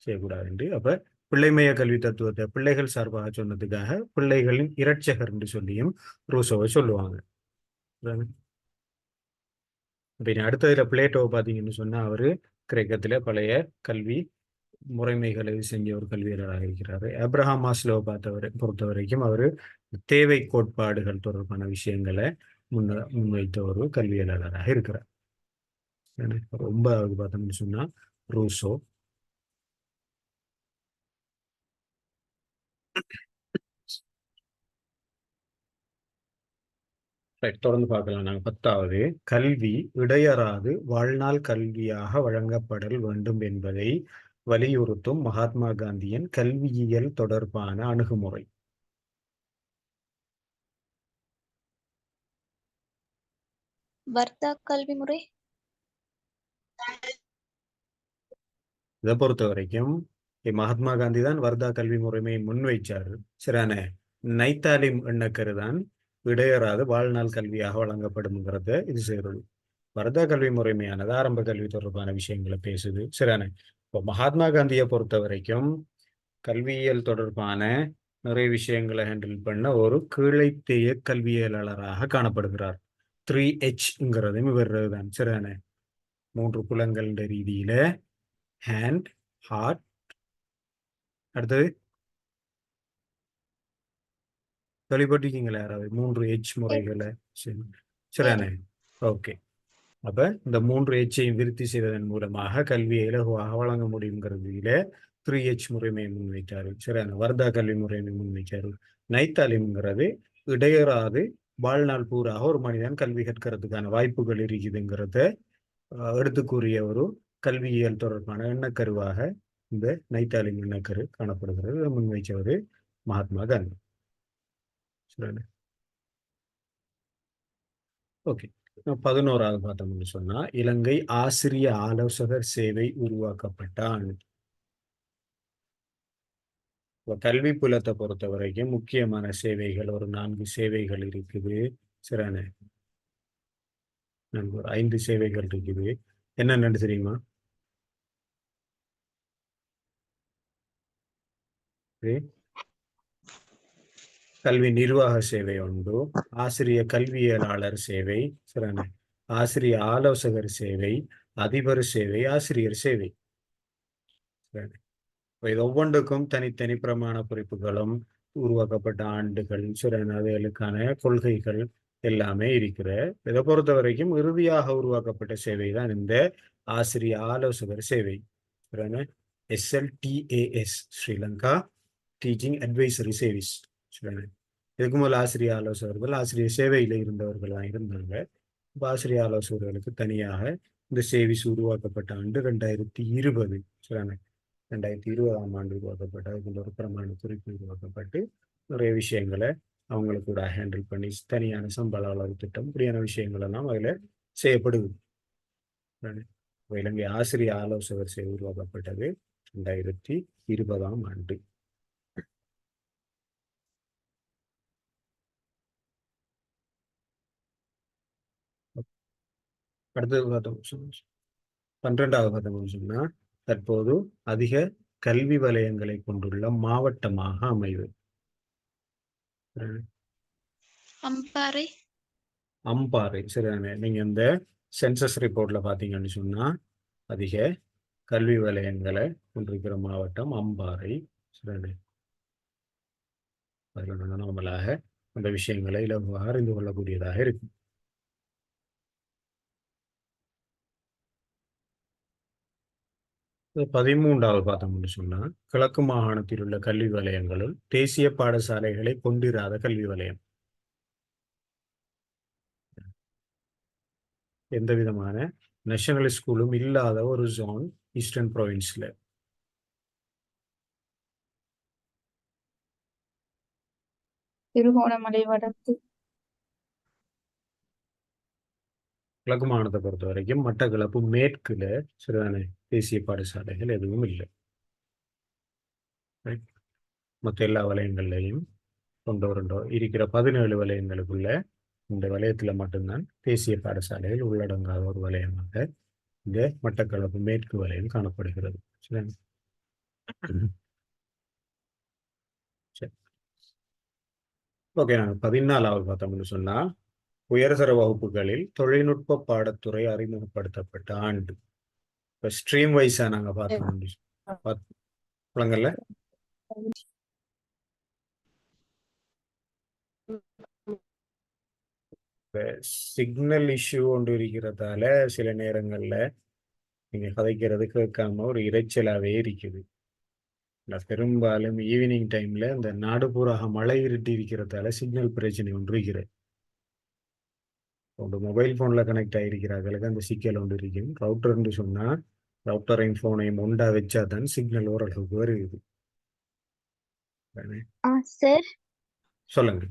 செய்யக்கூடாது என்று. அப்ப பிள்ளைமைய கல்வி தத்துவத்தை பிள்ளைகள் சார்பாக சொன்னதுக்காக பிள்ளைகளின் இரட்சகர் என்று சொல்லியும் ரூசோவை சொல்லுவாங்க. அடுத்ததுல பிளேட்டோவை பார்த்தீங்கன்னு சொன்னா அவரு கிரேக்கத்துல பழைய கல்வி முறைமைகளை செஞ்ச ஒரு கல்வியாளராக இருக்கிறாரு. அப்ரஹாம் மாஸ்லோவை பொறுத்த வரைக்கும் அவரு தேவை கோட்பாடுகள் தொடர்பான விஷயங்களை முன்வைத்த ஒரு கல்வியாளராக இருக்கிறார். 9வது பார்த்தோம்னு சொன்னா ரூசோ. தொடர்ந்து பார்க்கலாம். நாங்கள் 10வது கல்வி இடையறாது வாழ்நாள் கல்வியாக வழங்கப்படல் வேண்டும் என்பதை வலியுறுத்தும் மகாத்மா காந்தியின் கல்வியியல் தொடர்பான அணுகுமுறை. வர்த்தக கல்வி முறை. இதை பொறுத்த வரைக்கும் மகாத்மா காந்தி தான் வர்த்தா கல்வி முறைமையை முன்வைச்சாரு. சரியான நைத்தாலிம் எண்ணக்கரு தான் இடையறாது வாழ்நாள் கல்வியாக வழங்கப்படும்ங்கிறத இது செய்யறது. வர்த்தா கல்வி முறைமையானது ஆரம்ப கல்வி தொடர்பான விஷயங்களை பேசுது. சரியான இப்போ மகாத்மா காந்தியை பொறுத்த வரைக்கும் கல்வியியல் தொடர்பான நிறைய விஷயங்களை ஹேண்டில் பண்ண ஒரு கீழைத்தேய கல்வியலாளராக காணப்படுகிறார். 3Hங்கிறதும் இவர்றது தான். சரியான 3 புலங்கள் ரீதியில ஹேண்ட், ஹார்ட், அடுத்தது கேள்விப்பட்டிருக்கீங்களா யாராவது 3H முறைகளை? சரியானே? ஓகே. அப்ப இந்த 3Hஐயும் விருத்தி செய்வதன் மூலமாக கல்வியை இலகுவாக வழங்க முடியுங்கிறதுல 3H முறைமையை முன்வைத்தாரு. சரியான வர்த்தா கல்வி முறைமை முன்வைச்சாரு. நைத்தாலிம்ங்கிறது இடையறாது வாழ்நாள் பூராக ஒரு மனிதன் கல்வி கற்கிறதுக்கான வாய்ப்புகள் இருக்குதுங்கிறத எடுத்து கூறிய ஒரு கல்வியியல் தொடர்பான எண்ணக்கருவாக இந்த நைத்தாலிம் எண்ணக்கரு காணப்படுகிறது. முன்வைச்சவர் மகாத்மா காந்தி. ஓகே. 11வது பார்த்தோம்னு சொன்னா இலங்கை ஆசிரிய ஆலோசகர் சேவை உருவாக்கப்பட்ட ஆண்டு. கல்வி புலத்தை பொறுத்த வரைக்கும் முக்கியமான சேவைகள் ஒரு 4 சேவைகள் இருக்குது. சரியான நமக்கு ஒரு 5 சேவைகள் இருக்குது. என்னென்னு தெரியுமா? இது கல்வி நிர்வாக சேவை உண்டு, ஆசிரிய கல்வியலாளர் சேவை, சரிதானே, ஆசிரிய ஆலோசகர் சேவை, அதிபர் சேவை, ஆசிரியர் சேவை. சரி. இப்ப இது ஒவ்வொன்றுக்கும் தனித்தனி பிரமாண குறிப்புகளும் உருவாக்கப்பட்ட ஆண்டுகள், அதுகளுக்கான கொள்கைகள் எல்லாமே இருக்கிற. இதை பொறுத்த வரைக்கும் இறுதியாக உருவாக்கப்பட்ட சேவை தான் இந்த ஆசிரிய ஆலோசகர் சேவை. SLTAS, Sri Lanka teaching advisory service. இதுக்கு முதல் ஆசிரிய ஆலோசகர்கள் ஆசிரியர் சேவையில் இருந்தவர்கள் தான் இருந்தாங்க. இப்போ ஆசிரிய ஆலோசகர்களுக்கு தனியாக இந்த சேவிஸ் உருவாக்கப்பட்ட ஆண்டு 2020. 2020ஆம் ஆண்டு உருவாக்கப்பட்ட அதுக்குள்ள ஒரு பிரமாண குறிப்பு உருவாக்கப்பட்டு நிறைய விஷயங்களை அவங்களுக்கு கூட ஹேண்டில் பண்ணி தனியான சம்பள அளவு திட்டம் இப்படியான விஷயங்கள் எல்லாம் அதில் செய்யப்படுது. இலங்கை ஆசிரிய ஆலோசகர் சேவை உருவாக்கப்பட்டது 2020ஆம் ஆண்டு. அடுத்தது பார்த்தோம் 12வது பார்த்தோம்னு சொன்னா தற்போது அதிக கல்வி வலயங்களை கொண்டுள்ள மாவட்டமாக அமைவு. அம்பாறை. அம்பாறை, சரிதானே. நீங்க இந்த சென்சஸ் ரிப்போர்ட்ல பாத்தீங்கன்னு சொன்னா அதிக கல்வி வலயங்களை கொண்டிருக்கிற மாவட்டம் அம்பாறை, சரிதானே. அதில் நார்மலாக அந்த விஷயங்களை இலகுவாக அறிந்து கொள்ளக்கூடியதாக இருக்கும். இது 13வது பார்த்தோம்னு சொன்னா கிழக்கு மாகாணத்தில் உள்ள கல்வி வலயங்களுள் தேசிய பாடசாலைகளை கொண்டிராத கல்வி வலயம். எந்த விதமான நேஷனல் ஸ்கூலும் இல்லாத ஒரு ஜோன் ஈஸ்டர்ன் ப்ரொவின்ஸ்ல. திருகோணமலை வடக்கு. கிழக்கு மாகாணத்தை பொறுத்த வரைக்கும் மட்டக்களப்பு மேற்குல சிறுதானே தேசிய பாடசாலைகள் எதுவும் இல்லை. மற்ற எல்லா வலயங்கள்லையும் கொண்டு இருக்கிற 17 வலயங்களுக்குள்ள இந்த வலயத்துல மட்டும்தான் தேசிய பாடசாலைகள் உள்ளடங்காத ஒரு வலயமாக இந்த மட்டக்களப்பு மேற்கு வலயம் காணப்படுகிறது. சரி. ஓகே, நாங்கள் 14வது பார்த்தோம்னு சொன்னா உயர்தர வகுப்புகளில் தொழில்நுட்ப பாடத்துறை அறிமுகப்படுத்தப்பட்ட ஆண்டு. இப்போ ஸ்ட்ரீம் வைஸா நாங்க பார்த்தோம் புலங்கள்ல சிக்னல் இஷ்யூ ஒன்று இருக்கிறதால சில நேரங்கள்ல நீங்க கதைக்கிறது கேட்காம ஒரு இரைச்சலாவே இருக்குது. பெரும்பாலும் ஈவினிங் டைம்ல இந்த நாடுபூராக மழை இருட்டி இருக்கிறதால சிக்னல் பிரச்சனை ஒன்று இருக்கிறது. உங்க மொபைல் போன்ல கனெக்ட் ஆகிருக்கிறார்களுக்கு அந்த சிக்கல் ஒன்று இருக்கும். ரவுட்டர்ன்னு சொன்னா ரவுட்டரையும் போனையும் ஒண்டா வச்சா தான் சிக்னல் ஓரளவுக்கு வருது. சார், சொல்லுங்க.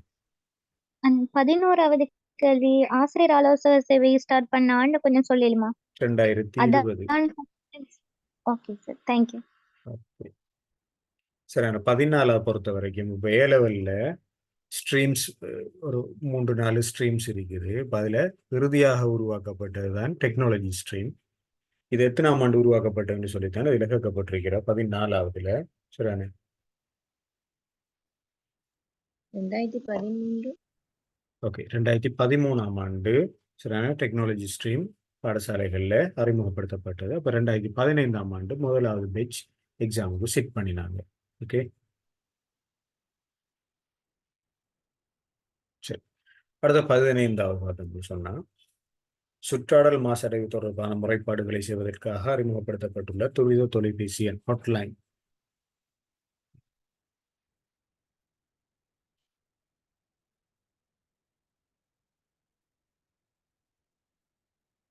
11வது கேள்வி ஆசிரியர் ஆலோசகர் சேவை ஸ்டார்ட் பண்ண ஆண்டு கொஞ்சம் சொல்லிடுமா? 2020. Okay sir, thank you. சரி, 14 பொறுத்த வரைக்கும் இப்போ A லெவல்ல ஸ்ட்ரீம்ஸ் ஒரு 3-4 ஸ்ட்ரீம்ஸ் இருக்குது. அதில் இறுதியாக உருவாக்கப்பட்டது தான் டெக்னாலஜி ஸ்ட்ரீம். இது எத்தனாம் ஆண்டு உருவாக்கப்பட்டதுன்னு சொல்லித்தான் இதில் கேட்கப்பட்டிருக்கிற 14வதுல. சரிதானே. 2013. ஓகே, 2013ஆம் ஆண்டு சரியான டெக்னாலஜி ஸ்ட்ரீம் பாடசாலைகளில் அறிமுகப்படுத்தப்பட்டது. அப்போ 2015ஆம் ஆண்டு முதலாவது பேட்ச் எக்ஸாமுக்கு செட் பண்ணினாங்க. ஓகே, சரி. அடுத்த 15வது பார்த்தோம்னு சொன்னா சுற்றாடல் மாசடைவு தொடர்பான முறைப்பாடுகளை செய்வதற்காக அறிமுகப்படுத்தப்பட்டுள்ள துரித தொலைபேசி எண் ஹாட்லைன்.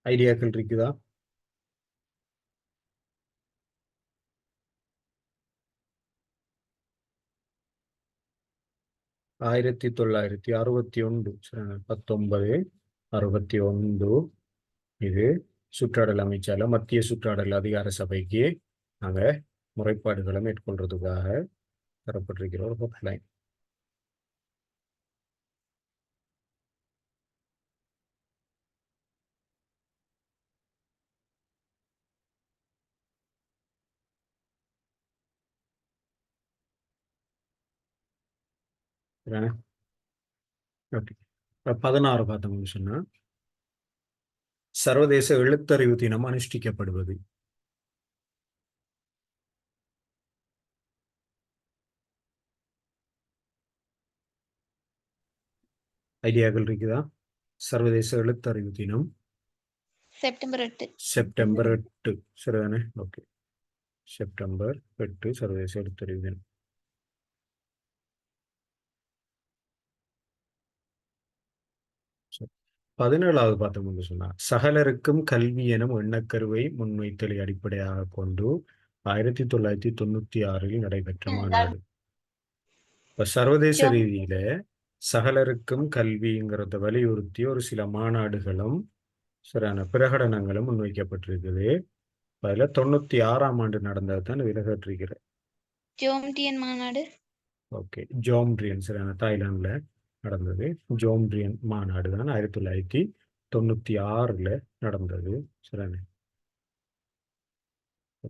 ஐடியாக்கள் இருக்குதா? ஆயிரத்தி 1961 1961 இது சுற்றாடல் அமைச்சால மத்திய சுற்றாடல் அதிகார சபைக்கு நாங்கள் முறைப்பாடுகளை மேற்கொள்றதுக்காக தரப்பட்டிருக்கிற ஒரு ஹாட்லைன். சரிதானே? ஓகே. 16 பார்த்தோம்னு சொன்னா சர்வதேச எழுத்தறிவு தினம் அனுஷ்டிக்கப்படுவது. ஐடியாக்கள் இருக்குதா? சர்வதேச எழுத்தறிவு தினம் செப்டம்பர் 8. செப்டம்பர் 8. சரிதானே? ஓகே. செப்டம்பர் 8 சர்வதேச எழுத்தறிவு தினம். சரி. 17வது பார்த்தோம்னு சொன்னா சகலருக்கும் கல்வி எனும் எண்ணக்கருவை முன்வைத்தலை அடிப்படையாக கொண்டு 1996 நடைபெற்ற மாநாடு. இப்ப சர்வதேச ஜோ- ரீதியில சகலருக்கும் கல்விங்கிறத வலியுறுத்தி ஒரு சில மாநாடுகளும் சரியான பிரகடனங்களும் முன்வைக்கப்பட்டிருக்குது. அதுல 96ஆம் ஆண்டு நடந்தது தான் இதுல கேட்டிருக்கிறேன். ஜோம்டியன் மாநாடு. ஓகே. ஜோம்ட்ரியன் சரியான தாய்லாந்துல நடந்தது. ஜோம்ட்ரியன் மாநாடு தான் 1996 நடந்தது. சரியான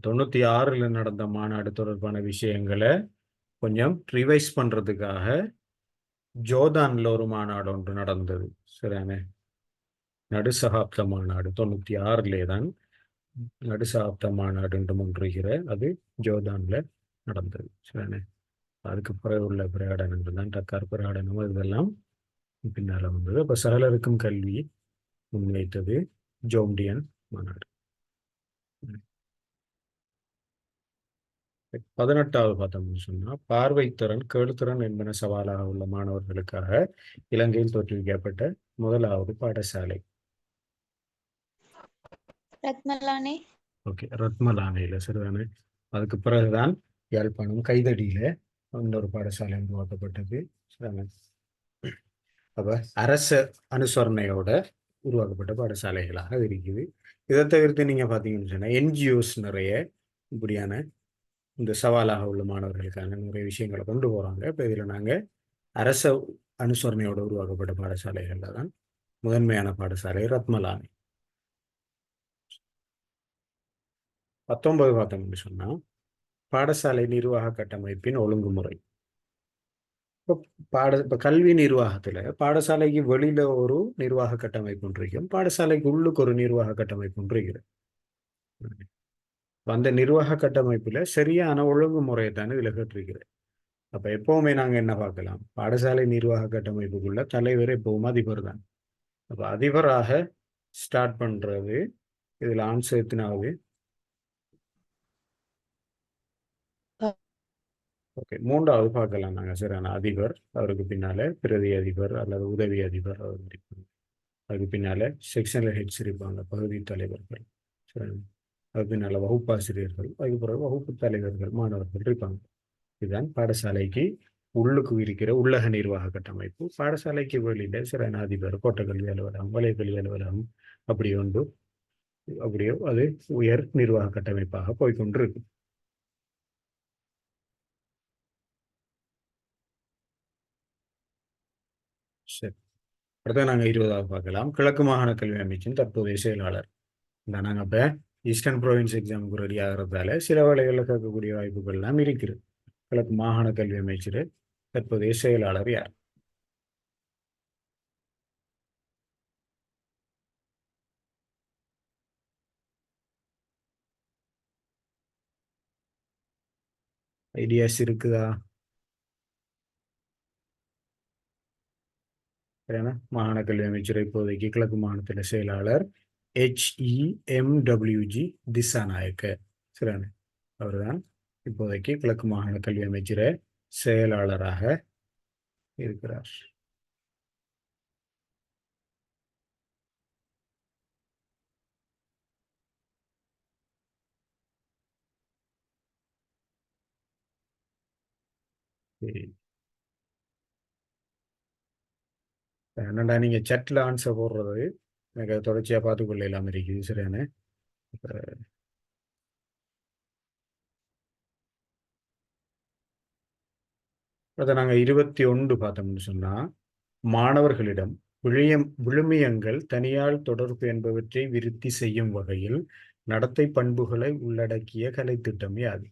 96 நடந்த மாநாடு தொடர்பான விஷயங்களை கொஞ்சம் ரிவைஸ் பண்றதுக்காக ஜோர்தான்ல ஒரு மாநாடு ஒன்று நடந்தது. சரியான நடுசகாப்த மாநாடு 96 தான் நடுசகாப்த மாநாடு என்று ஒன்றுகிற அது ஜோர்தான்ல நடந்தது. சரியான அதுக்கு பிறகு உள்ள பிரகடனங்கள் தான் டக்கார் பிரகடனம் இதெல்லாம் பின்னால வந்தது. அப்ப சகலருக்கும் கல்வி முன்வைத்தது ஜோம்டியன் மாநாடு. 18வது பார்த்தோம்னு சொன்னா பார்வைத்திறன் கேளுத்திறன் என்பன சவாலாக உள்ள மாணவர்களுக்காக இலங்கையில் தோற்றுவிக்கப்பட்ட முதலாவது பாடசாலை. ரத்மலானே. ஓகே. ரத்மலானையில சரிதானே. அதுக்கு பிறகுதான் யாழ்ப்பாணம் கைதடியில இன்னொரு பாடசாலை உருவாக்கப்பட்டது. சரிதானே. அப்ப அரச அனுசரணையோட உருவாக்கப்பட்ட பாடசாலைகளாக இருக்குது. இதை தவிர்த்து நீங்க பாத்தீங்கன்னு சொன்னா என்ஜிஓஸ் நிறைய இப்படியான இந்த சவாலாக உள்ள மாணவர்களுக்கான நிறைய விஷயங்களை கொண்டு போறாங்க. இப்ப இதுல நாங்க அரச அனுசரணையோட உருவாக்கப்பட்ட பாடசாலைகள்ல தான் முதன்மையான பாடசாலை ரத்மலானி. 19 பார்த்தோம்னு சொன்னா பாடசாலை நிர்வாக கட்டமைப்பின் ஒழுங்குமுறை. இப்ப கல்வி நிர்வாகத்துல பாடசாலைக்கு வெளியில ஒரு நிர்வாக கட்டமைப்பு இருக்கும், பாடசாலைக்கு உள்ளுக்கு ஒரு நிர்வாக கட்டமைப்பு இருக்குது. அந்த நிர்வாக கட்டமைப்புல சரியான ஒழுங்குமுறையை தானே இதுல கேட்டிருக்கிறேன். அப்ப எப்பவுமே நாங்க என்ன பார்க்கலாம், பாடசாலை நிர்வாக கட்டமைப்புக்குள்ள தலைவர் எப்பவும் அதிபர் தான். அப்ப அதிபராக ஸ்டார்ட் பண்றது இதுல ஆன்சர் எத்தனாவது? ஓகே. 3வது பார்க்கலாம் நாங்க. சரியான அதிபர், அவருக்கு பின்னால பிரதி அதிபர் அல்லது உதவி அதிபர் அவர் இருப்பாங்க. அதுக்கு பின்னால செக்ஷனல் ஹெட்ஸ் இருப்பாங்க, பகுதி தலைவர்கள். சரியான அதுக்கு பின்னால வகுப்பாசிரியர்கள், அதுக்கு பிறகு வகுப்பு தலைவர்கள், மாணவர்கள் இருப்பாங்க. இதுதான் பாடசாலைக்கு உள்ளுக்கு இருக்கிற உள்ளக நிர்வாக கட்டமைப்பு. பாடசாலைக்கு வெளியில சரியான அதிபர், கோட்டக்கல்வி அலுவலகம், வலயக்கல்வி அலுவலகம் அப்படி ஒன்று அப்படியோ அது உயர் நிர்வாக கட்டமைப்பாக போய்கொண்டிருக்கு. சரி. அடுத்து நாங்கள் 20வது பார்க்கலாம். கிழக்கு மாகாண கல்வி அமைச்சின் தற்போதைய செயலாளர். இந்த நாங்கள் இப்போ ஈஸ்டர்ன் ப்ரோவின்ஸ் எக்ஸாமுக்கு ரெடி ஆகிறதால சில வேலைகளில் கேட்கக்கூடிய வாய்ப்புகள் எல்லாம் இருக்குது. கிழக்கு மாகாண கல்வி அமைச்சர் தற்போதைய செயலாளர் யார்? ஐடியாஸ் இருக்குதா? சரியான மாகாண கல்வி அமைச்சர் இப்போதைக்கு கிழக்கு மாகாணத்தில் செயலாளர் HEMWG திசாநாயக்க. சரியான அவர்தான் இப்போதைக்கு கிழக்கு மாகாண கல்வி அமைச்சர் செயலாளராக இருக்கிறார். சரி. என்னடா நீங்க சட்ல ஆன்சர் போடுறது எனக்கு தொடர்ச்சியா பார்த்துக்கொள்ள இல்லாம இருக்குது. சரியான அதை நாங்கள் 21 பார்த்தோம்னு சொன்னா மாணவர்களிடம் விழுமியங்கள் தனியார் தொடர்பு என்பவற்றை விருத்தி செய்யும் வகையில் நடத்தை பண்புகளை உள்ளடக்கிய கலைத்திட்டம் யாது?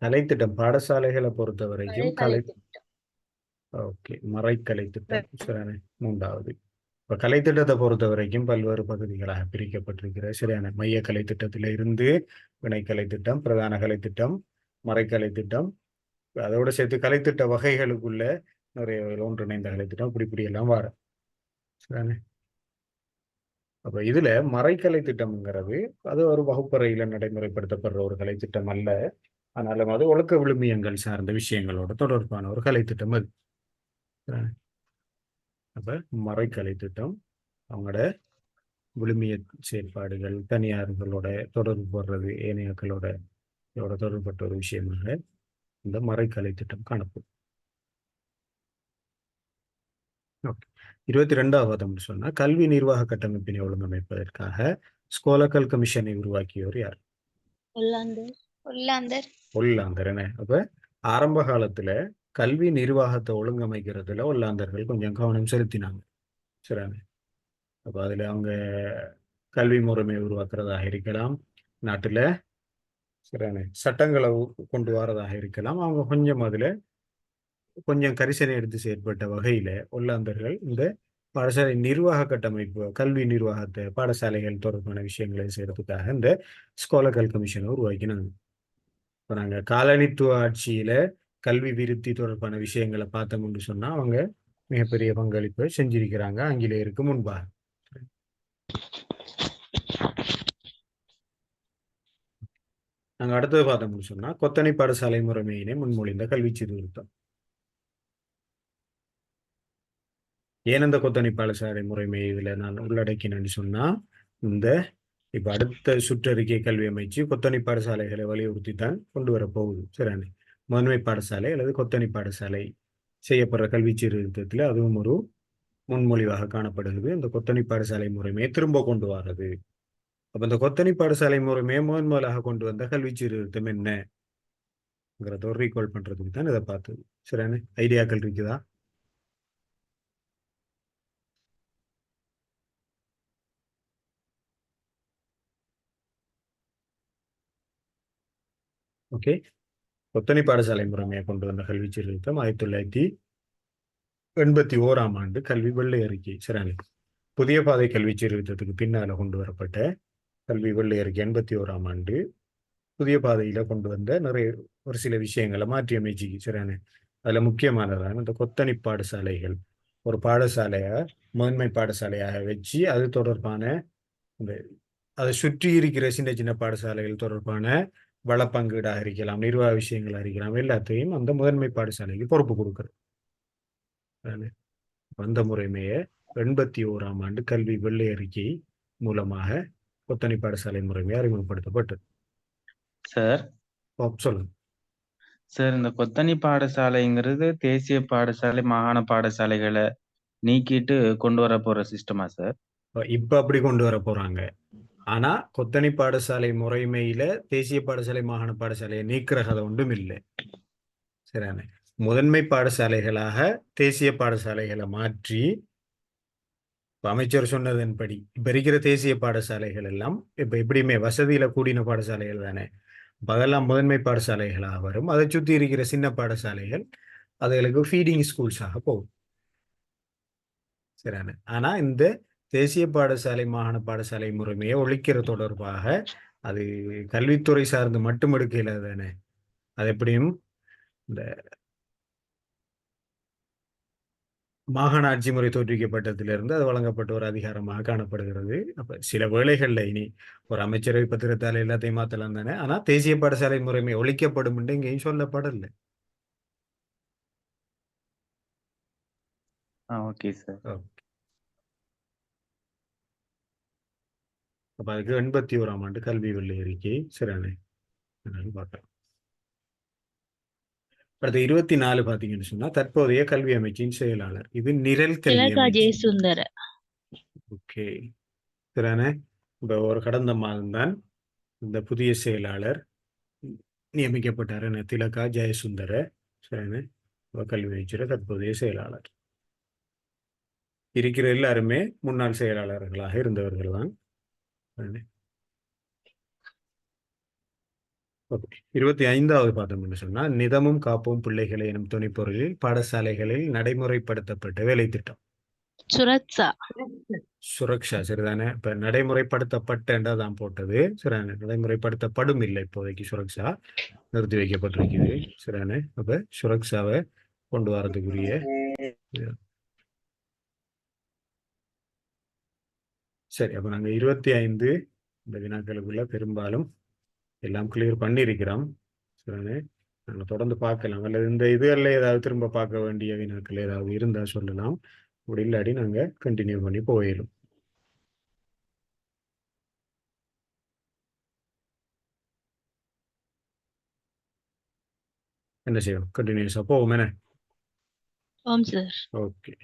கலைத்திட்டம் பாடசாலைகளை பொறுத்த வரைக்கும் ஓகே, மறைக்கலை திட்டம் சரியான மூன்றாவது. இப்ப கலைத்திட்டத்தை பொறுத்த வரைக்கும் பல்வேறு பகுதிகளாக பிரிக்கப்பட்டிருக்கிற சரியான மைய கலைத்திட்டத்தில இருந்து வினை கலைத்திட்டம், பிரதான கலைத்திட்டம், மறைக்கலை திட்டம், அதோட சேர்த்து கலைத்திட்ட வகைகளுக்குள்ள நிறைய ஒன்றிணைந்த கலைத்திட்டம் இப்படி எல்லாம் வர சரிதானே. அப்ப இதுல மறைக்கலை திட்டம்ங்கிறது அது ஒரு வகுப்பறையில நடைமுறைப்படுத்தப்படுற ஒரு கலைத்திட்டம் அல்ல. ஆனாலும் அது ஒழுக்க விழுமியங்கள் சார்ந்த விஷயங்களோட தொடர்பான ஒரு கலைத்திட்டம் அது. அப்ப மறைக்கலை திட்டம் அவங்களோட விழுமிய செயற்பாடுகள் தனியார்களோட தொடர்பு படுறது ஏனையாக்களோட தொடர்புபட்ட ஒரு விஷயமாக இந்த மறைக்கலை திட்டம் காணப்படும். 22வது சொன்னா கல்வி நிர்வாக கட்டமைப்பினை ஒழுங்கமைப்பதற்காக ஸ்கோலக்கல் கமிஷனை உருவாக்கியோர் யார்? ஒல்லாந்தர். என்ன அப்ப ஆரம்ப காலத்துல கல்வி நிர்வாகத்தை ஒழுங்கமைக்கிறதுல ஒல்லாந்தர்கள் கொஞ்சம் கவனம் செலுத்தினாங்க சரிதானே. அப்ப அதுல அவங்க கல்வி முறைமை உருவாக்குறதாக இருக்கலாம், நாட்டுல சரிதானே சட்டங்களை கொண்டு வரதாக இருக்கலாம். அவங்க கொஞ்சம் கரிசனை எடுத்து செயற்பட்ட வகையில ஒல்லாந்தர்கள் இந்த பாடசாலை நிர்வாக கட்டமைப்பு கல்வி நிர்வாகத்தை பாடசாலைகள் தொடர்பான விஷயங்களை செய்யறதுக்காக இந்த ஸ்கோலக்கல் கமிஷனை உருவாக்கினாங்க. இப்போ நாங்கள் காலனித்துவ ஆட்சியில கல்வி விருத்தி தொடர்பான விஷயங்களை பார்த்தோம்னு சொன்னா அவங்க மிகப்பெரிய பங்களிப்பு செஞ்சிருக்கிறாங்க ஆங்கிலேயருக்கு முன்பாக. நாங்க அடுத்தது பார்த்தோம்னு சொன்னா கொத்தனை பாடசாலை முறைமையினை முன்மொழிந்த கல்வி சீர்திருத்தம். ஏன் இந்த கொத்தனை பாடசாலை முறைமை இதுல நான் உள்ளடக்கினேன்னு சொன்னா இந்த இப்ப அடுத்த சுற்றறிக்கை கல்வி அமைச்சு கொத்தனை பாடசாலைகளை வலியுறுத்தி தான் கொண்டு வர போகுது சரிதானே. முதன்மை பாடசாலை அல்லது கொத்தனை பாடசாலை செய்யப்படுற கல்வி சீர்திருத்தத்தில் அதுவும் ஒரு முன்மொழிவாக காணப்படுகிறது. இந்த கொத்தனை பாடசாலை முறைமையை திரும்ப கொண்டு வர்றது. அப்ப இந்த கொத்தனை பாடசாலை முறைமையை முதலாக கொண்டு வந்த கல்வி சீர்திருத்தம் என்னங்கிறத ரீகால் பண்றதுக்கு தான் இதை பார்த்தது சரிதானே. ஐடியாக்கள் இருக்குதா? ஓகே, கொத்தனை பாடசாலை முறைமையை கொண்டு வந்த கல்வி சீர்திருத்தம் 1981 கல்வி வெள்ளை அறிக்கை சரிதானே. புதிய பாதை கல்வி சீர்திருத்தத்துக்கு பின்னால கொண்டு வரப்பட்ட கல்வி வெள்ளை அறிக்கை 81 புதிய பாதையில கொண்டு வந்த நிறைய ஒரு சில விஷயங்களை மாற்றி அமைச்சிக்கு சரிதானே. அதுல முக்கியமானதான இந்த கொத்தனை பாடசாலைகள் ஒரு பாடசாலைய முதன்மை பாடசாலையாக வச்சு அது தொடர்பான இந்த அதை சுற்றி இருக்கிற சின்ன சின்ன பாடசாலைகள் தொடர்பான வளப்பங்கீடாக இருக்கலாம், நிர்வாக விஷயங்களாக இருக்கலாம், எல்லாத்தையும் அந்த முதன்மை பாடசாலைக்கு பொறுப்பு கொடுக்குறது. அந்த முறைமையை 81 கல்வி வெள்ளை அறிக்கை மூலமாக கொத்தனை பாடசாலை முறைமை அறிமுகப்படுத்தப்பட்டது. சார் சொல்லுங்க சார், இந்த கொத்தனி பாடசாலைங்கிறது தேசிய பாடசாலை மாகாண பாடசாலைகளை நீக்கிட்டு கொண்டு வர போற சிஸ்டமா சார்? இப்ப அப்படி கொண்டு வர போறாங்க. ஆனா கொத்தனை பாடசாலை முறைமையில தேசிய பாடசாலை மாகாண பாடசாலையை நீக்கிற கதை ஒன்றும் இல்லை சரிதானே. முதன்மை பாடசாலைகளாக தேசிய பாடசாலைகளை மாற்றி அமைச்சர் சொன்னதன்படி இப்ப இருக்கிற தேசிய பாடசாலைகள் எல்லாம் இப்ப எப்படியுமே வசதியில கூடின பாடசாலைகள் தானே. அதெல்லாம் முதன்மை பாடசாலைகளாக வரும். அதை சுத்தி இருக்கிற சின்ன பாடசாலைகள் அதுகளுக்கு ஃபீடிங் ஸ்கூல்ஸாக போகும் சரிதானே. ஆனா இந்த தேசிய பாடசாலை மாகாண பாடசாலை முறைமையை ஒழிக்கிற தொடர்பாக அது கல்வித்துறை சார்ந்து மட்டும் எடுக்கல தானே. அது எப்படியும் இந்த மாகாண ஆட்சி முறை தோற்றுவிக்கப்பட்டதிலிருந்து அது வழங்கப்பட்ட ஒரு அதிகாரமாக காணப்படுகிறது. அப்ப சில வேளைகள்ல இனி ஒரு அமைச்சரவை பத்திரத்தால் எல்லாத்தையும் மாத்தலாம் தானே. ஆனா தேசிய பாடசாலை முறைமை ஒழிக்கப்படும் என்று இங்கேயும் சொல்லப்படல. Okay sir. அப்ப அதுக்கு 81 கல்வி வெள்ளை அறிக்கை சரிதானே பார்க்கலாம். அடுத்த 24 பாத்தீங்கன்னு சொன்னா தற்போதைய கல்வி அமைச்சின் செயலாளர். இது நிரல் கல்வி அமைச்சு. ஓகே சரிதானே. இப்ப ஒரு கடந்த மாதம் தான் இந்த புதிய செயலாளர் நியமிக்கப்பட்டார். திலகா ஜெயசுந்தர சரிதானே. கல்வி அமைச்சர் தற்போதைய செயலாளர். இருக்கிற எல்லாருமே முன்னாள் செயலாளர்களாக இருந்தவர்கள் தான். ஓகே 25வது பார்த்தோம்னு சொன்னா நிதமும் காப்போம் பிள்ளைகளை எனும் துணைப்பொருளில் பாடசாலைகளில் நடைமுறைப்படுத்தப்பட்ட வேலை திட்டம். சுரக்ஷா. சுரக்ஷா சரிதானே. இப்ப நடைமுறைப்படுத்தப்பட்டா தான் போட்டது சரிதானே. நடைமுறைப்படுத்தப்படும் இல்லை இப்போதைக்கு. சுரக்ஷா நிறுத்தி வைக்கப்பட்டிருக்குது சரிதானே. அப்ப சுரக்ஷாவை கொண்டு வரதுக்குரிய சரி. அப்ப நாங்க 25 இந்த வினாக்களுக்குள்ள பெரும்பாலும் எல்லாம் கிளியர் பண்ணியிருக்கிறோம் சரிதானே. நாங்க தொடர்ந்து பார்க்கலாம். அல்லது இந்த இதுல ஏதாவது திரும்ப பார்க்க வேண்டிய வினாக்கள் ஏதாவது இருந்தா சொல்லலாம். அப்படி இல்லாட்டி நாங்க கண்டினியூ பண்ணி போயிடும். என்ன செய்யணும்? கண்டினியூஸா போவோம் என்ன? ஆம் சார். ஓகே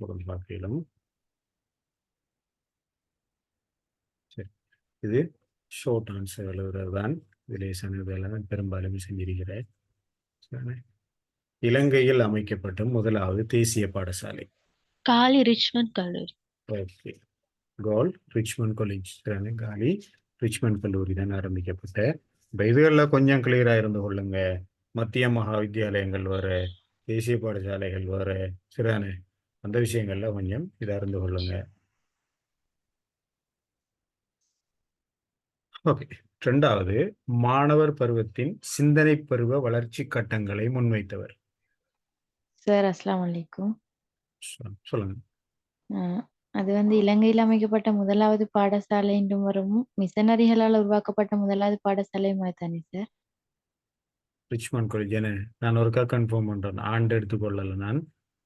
தொடர்ந்து பார்க்கலாம். சரி இது ஷார்ட் ஆன்சர் எழுதுறது தான். லேசான இதெல்லாம் பெரும்பாலும் செஞ்சிருக்கிறேன். இலங்கையில் அமைக்கப்பட்ட முதலாவது தேசிய பாடசாலை. காலி ரிச்மண்ட் கல்லூரி. ஓகே கால் ரிச்மண்ட் காலேஜ் காலி ரிச்மண்ட் கல்லூரி தான் ஆரம்பிக்கப்பட்ட. இப்போ இதுகளில் கொஞ்சம் கிளியரா இருந்து கொள்ளுங்க. மத்திய மகா வித்தியாலயங்கள் வேற, தேசிய பாடசாலைகள் வேற சரிதானே. அந்த விஷயங்கள்ல கொஞ்சம் இதா இருந்து கொள்ளுங்க. ஓகே 2வது மாணவர் பருவத்தின் சிந்தனை பருவ வளர்ச்சி கட்டங்களை முன்வைத்தவர். சார் அஸ்ஸலாமு அலைக்கும். சொல்லுங்க. அது இலங்கையில் அமைக்கப்பட்ட முதலாவது பாடசாலை என்றும் வரும். மிஷனரிகளால் உருவாக்கப்பட்ட முதலாவது பாடசாலை தானே சார்? ரிச்மண்ட் காலேஜ் என்ன நான் ஒருக்கா கன்ஃபார்ம் பண்றேன். ஆண்டு எடுத்துக்கொள்ளல நான்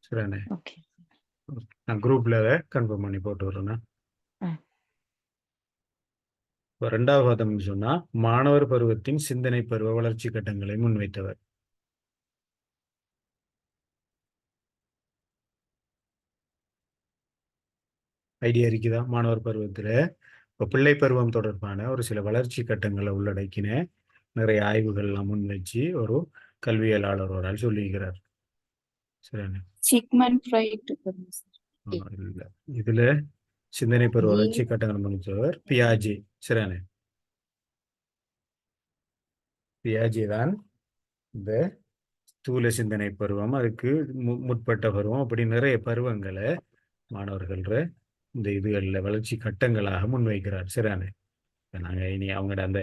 சரிதானே. ஓகே. நான் குரூப்ல கன்ஃபார்ம் பண்ணி போட்டு விடுறேன். இப்போ 2வது பார்த்தோம்னு சொன்னா மாணவர் பருவத்தின் சிந்தனை பருவ வளர்ச்சி கட்டங்களை முன்வைத்தவர். ஐடியா இருக்குதா? மாணவர் பருவத்துல இப்போ பிள்ளை பருவம் தொடர்பான ஒரு சில வளர்ச்சி கட்டங்களை உள்ளடக்கின நிறைய ஆய்வுகள் எல்லாம் முன்வச்சு ஒரு கல்வியலாளர் ஒரு ஆள் சொல்லியிருக்கிறார் சரிதானே. Sigmund Freud. இல்ல இதுல சிந்தனை பருவ வளர்ச்சி கட்டங்கள் முடிச்சவர் பியாஜே சரிதானே. பியாஜே தான் இந்த ஸ்தூல சிந்தனை பருவம், அதுக்கு முற்பட்ட பருவம், அப்படி நிறைய பருவங்களை மாணவர்கள் இந்த இதுகளில் வளர்ச்சி கட்டங்களாக முன்வைக்கிறார் சரிதானே. நாங்க இனி அவங்களோட அந்த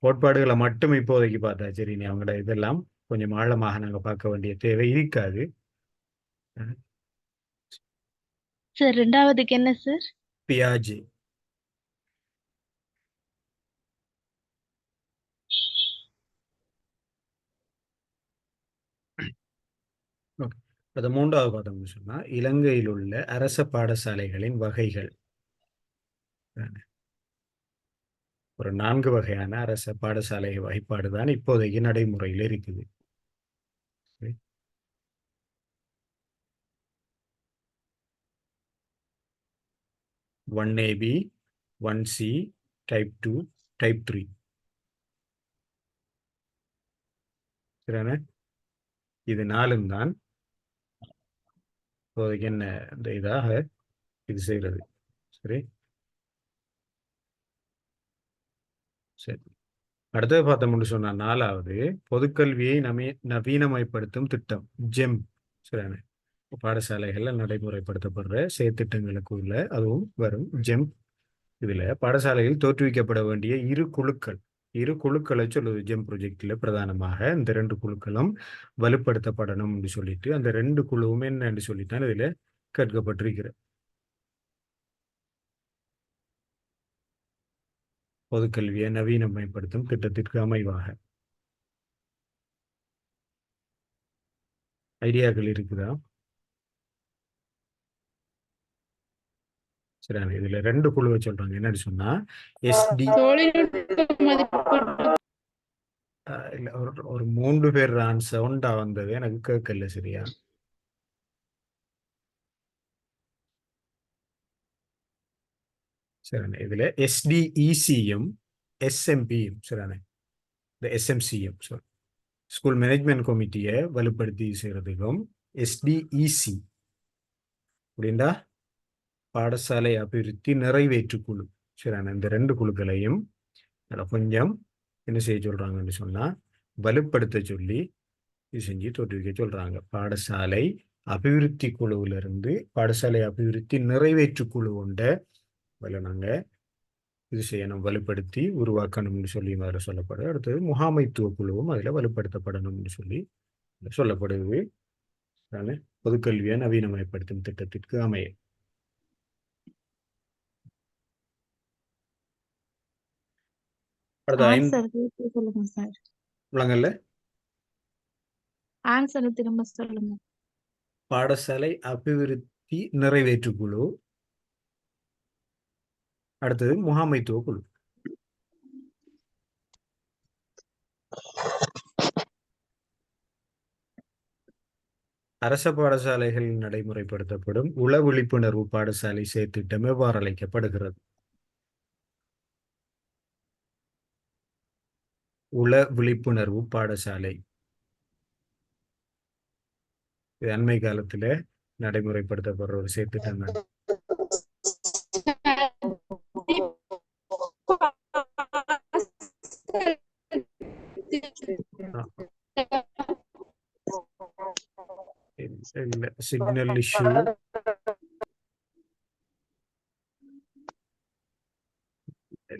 கோட்பாடுகளை மட்டும் இப்போதைக்கு பார்த்தா சரி. இனி அவங்களோட இதெல்லாம் கொஞ்சம் ஆழமாக நாங்க பார்க்க வேண்டிய தேவை இருக்காது. சார் 2வதுக்கு என்ன சார்? பியாஜே. அது 3வது பார்த்தோம்னு சொன்னா இலங்கையில் உள்ள அரச பாடசாலைகளின் வகைகள். ஒரு 4 வகையான அரச பாடசாலை வகைப்பாடு தான் இப்போதைக்கு நடைமுறையில் இருக்குது. 1AB 1C டைப் 2 டைப் 3 சரிதானே. இது 4ம் தான் இப்போதைக்கு என்ன இந்த இதாக இது செய்யறது சரி. சரி அடுத்தது பார்த்தோம்னு சொன்னா 4வது பொதுக்கல்வியை நவீனமயப்படுத்தும் திட்டம் ஜெம் சரிதானே. பாடசாலைகள்ல நடைமுறைப்படுத்தப்படுற செயற்திட்டங்களுக்குள்ள அதுவும் வரும் ஜெம். இதுல பாடசாலையில் தோற்றுவிக்கப்பட வேண்டிய இரு குழுக்களை சொல்லுது ஜெம் ப்ரொஜெக்ட்ல. பிரதானமாக இந்த 2 குழுக்களும் வலுப்படுத்தப்படணும் சொல்லிட்டு அந்த 2 குழுவும் என்னன்னு சொல்லித்தான் இதுல கேட்கப்பட்டிருக்கிற. பொதுக்கல்வியை நவீனமயப்படுத்தும் திட்டத்திற்கு அமைவாக ஐடியாக்கள் இருக்குதா? சரி இதுல 2 குழுவை சொல்றாங்க. என்னன்னு சொன்னா SD இல்ல ஒரு 3 பேர் சவுண்டா வந்தது எனக்கு கேட்கல சரியா. சரிண்ணே இதுல SDECயும் SMPயும் சரிண்ணே. இந்த SMCயும் ஸ்கூல் மேனேஜ்மெண்ட் கமிட்டியை வலுப்படுத்தி செய்யறதுக்கும் SDEC அப்படின்னா பாடசாலை அபிவிருத்தி நிறைவேற்று குழு சரிண்ணே. இந்த 2 குழுக்களையும் கொஞ்சம் என்ன செய்ய சொல்றாங்கன்னு சொன்னா வலுப்படுத்த சொல்லி இது செஞ்சு தோற்றுவிக்க சொல்றாங்க. பாடசாலை அபிவிருத்தி குழுவில இருந்து பாடசாலை அபிவிருத்தி நிறைவேற்று குழு கொண்ட நாங்க இது செய்யணும், வலுப்படுத்தி உருவாக்கணும்னு சொல்லி அதில் சொல்லப்படுது. அடுத்தது முகாமைத்துவ குழுவும் அதில் வலுப்படுத்தப்படணும்னு சொல்லி சொல்லப்படுது. பொதுக்கல்வியை நவீனமயப்படுத்தும் திட்டத்திற்கு அமைய அடுத்த ஆன்சர் சொல்லுங்க சார். விளங்கல்ல ஆன்சர் திரும்ப சொல்லுங்க. பாடசாலை அபிவிருத்தி நிறைவேற்று குழு, அடுத்தது முகாமைத்துவ குழு. அரச பாடசாலைகளில் நடைமுறைப்படுத்தப்படும் உள விழிப்புணர்வு பாடசாலை செயற்திட்டம் எவ்வாறு அழைக்கப்படுகிறது? உள விழிப்புணர்வு பாடசாலை இது அண்மை காலத்துல நடைமுறைப்படுத்தப்படுற ஒரு செயற்திட்டம் தான். சிக்னல் இஷ்யூ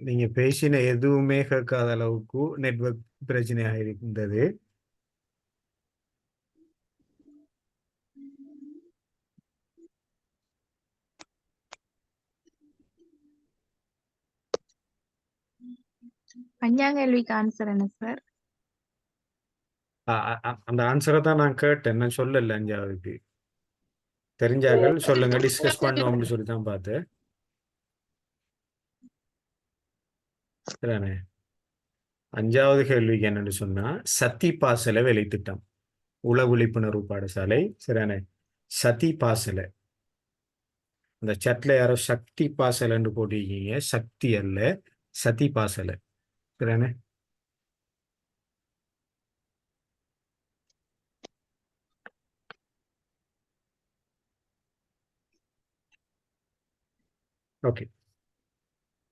நீங்க பேசின எதுவுமே கேட்காத அளவுக்கு நெட்வொர்க் பிரச்சனையாக இருந்தது. அஞ்சாம் கேள்விக்கு ஆன்சர் என்ன சார்? அந்த ஆன்சரை தான் நான் கேட்டேன், நான் சொல்லல. அஞ்சாவதுக்கு தெரிஞ்சார்கள் சொல்லுங்க, டிஸ்கஸ் பண்ணுவோம்னு சொல்லி தான் பார்த்தேன். சரிதானே? அஞ்சாவது கேள்விக்கு என்னன்னு சொன்னா சத்தி பாசல வேலை திட்டம், உள விழிப்புணர்வு பாடசாலை. சரிதானே? சதி பாசல, அந்த சட்ல யாரோ சக்தி பாசலன்னு போட்டிருக்கீங்க, சக்தி அல்ல, சதி பாசல. சரிதானே? ஓகே,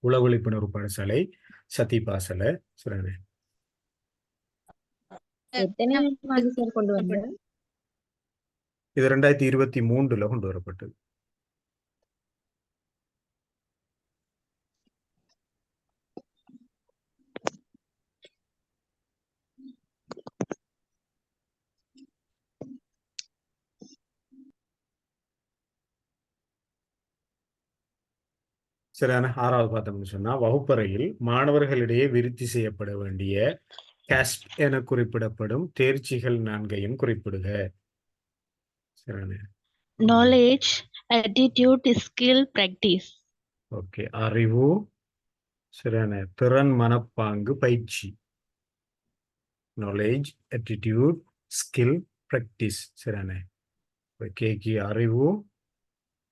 உள விழிப்புணர்வு பாடசாலை சதி பாசல. சரிதானே? எத்தனை சார் கொண்டு வந்த? இது 2023 கொண்டு வரப்பட்டது. சரியான. ஆறாவது பார்த்தோம்னு சொன்னா வகுப்பறையில் மாணவர்களிடையே விருத்தி செய்யப்பட வேண்டிய காஸ்ட் என குறிப்பிடப்படும் தேர்ச்சிகள் 4ஐயும் குறிப்பிடுக. சரியான. knowledge, attitude, skill, practice. Okay, அறிவு, சரியான, திறன், மனப்பாங்கு, பயிற்சி. Knowledge, attitude, skill, practice. சரியான. கேக்கு அறிவு,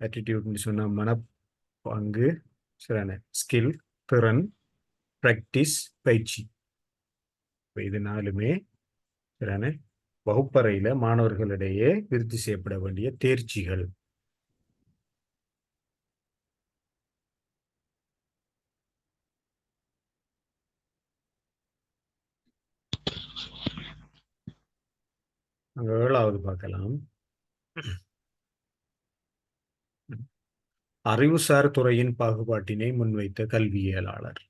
attitude சொன்னா மனப்பாங்கு, சரியான, ஸ்கில் திறன், பிராக்டிஸ் பயிற்சி. இது 4மே சரியான வகுப்பறையில மாணவர்களிடையே விருத்தி செய்யப்பட வேண்டிய தேர்ச்சிகள். அங்க 7வது பார்க்கலாம். அறிவுசார் துறையின் பாகுபாட்டினை முன்வைத்த கல்வியலாளர்.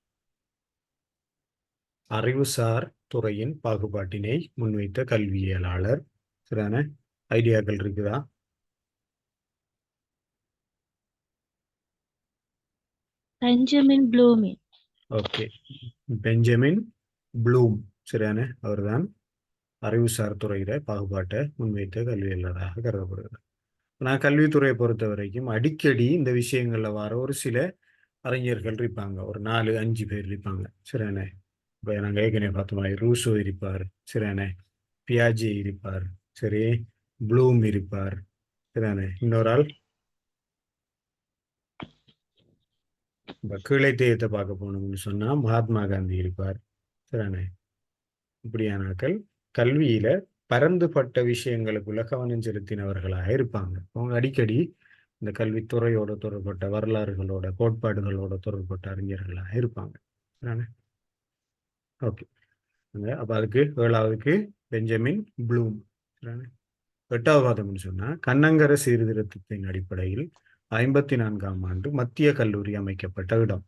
அறிவுசார் துறையின் பாகுபாட்டினை முன்வைத்த கல்வியலாளர். சரியான ஐடியாக்கள் இருக்குதா? Benjamin blooming. Okay, Benjamin Bloom. சரியான, அவர்தான் அறிவுசார் துறையில பாகுபாட்டை முன்வைத்த கல்வியலாளராக கருதப்படுகிறார். நான் கல்வித்துறையை பொறுத்த வரைக்கும் அடிக்கடி இந்த விஷயங்கள்ல வர ஒரு சில அறிஞர்கள் இருப்பாங்க, ஒரு 4-5 பேர் இருப்பாங்க. சரியானே? இப்போ நாங்கள் ஏற்கனவே பார்த்த மாதிரி ரூசோ இருப்பார், சரியானே, பியாஜே இருப்பார், சரி, ப்ளூம் இருப்பார், சரியானே, இன்னொரு ஆள் இப்போ கீழே தேயத்தை பார்க்க போனோம்னு சொன்னா மகாத்மா காந்தி இருப்பார். சரியானே? இப்படியானாக்கள் கல்வியில பரந்துபட்ட விஷயங்களுக்குள்ள கவனம் செலுத்தினவர்களாக இருப்பாங்க. அவங்க அடிக்கடி இந்த கல்வித்துறையோட தொடர்பட்ட வரலாறுகளோட கோட்பாடுகளோட தொடர்பட்ட அறிஞர்களாக இருப்பாங்க. ஓகே, அப்போ அதுக்கு 7வதுக்கு பெஞ்சமின் ப்ளூம். சரிதானே? 8வது பார்த்தோம்னு சொன்னால் கண்ணங்கர சீர்திருத்தத்தின் அடிப்படையில் 54ஆம் ஆண்டு மத்திய கல்லூரி அமைக்கப்பட்ட இடம்.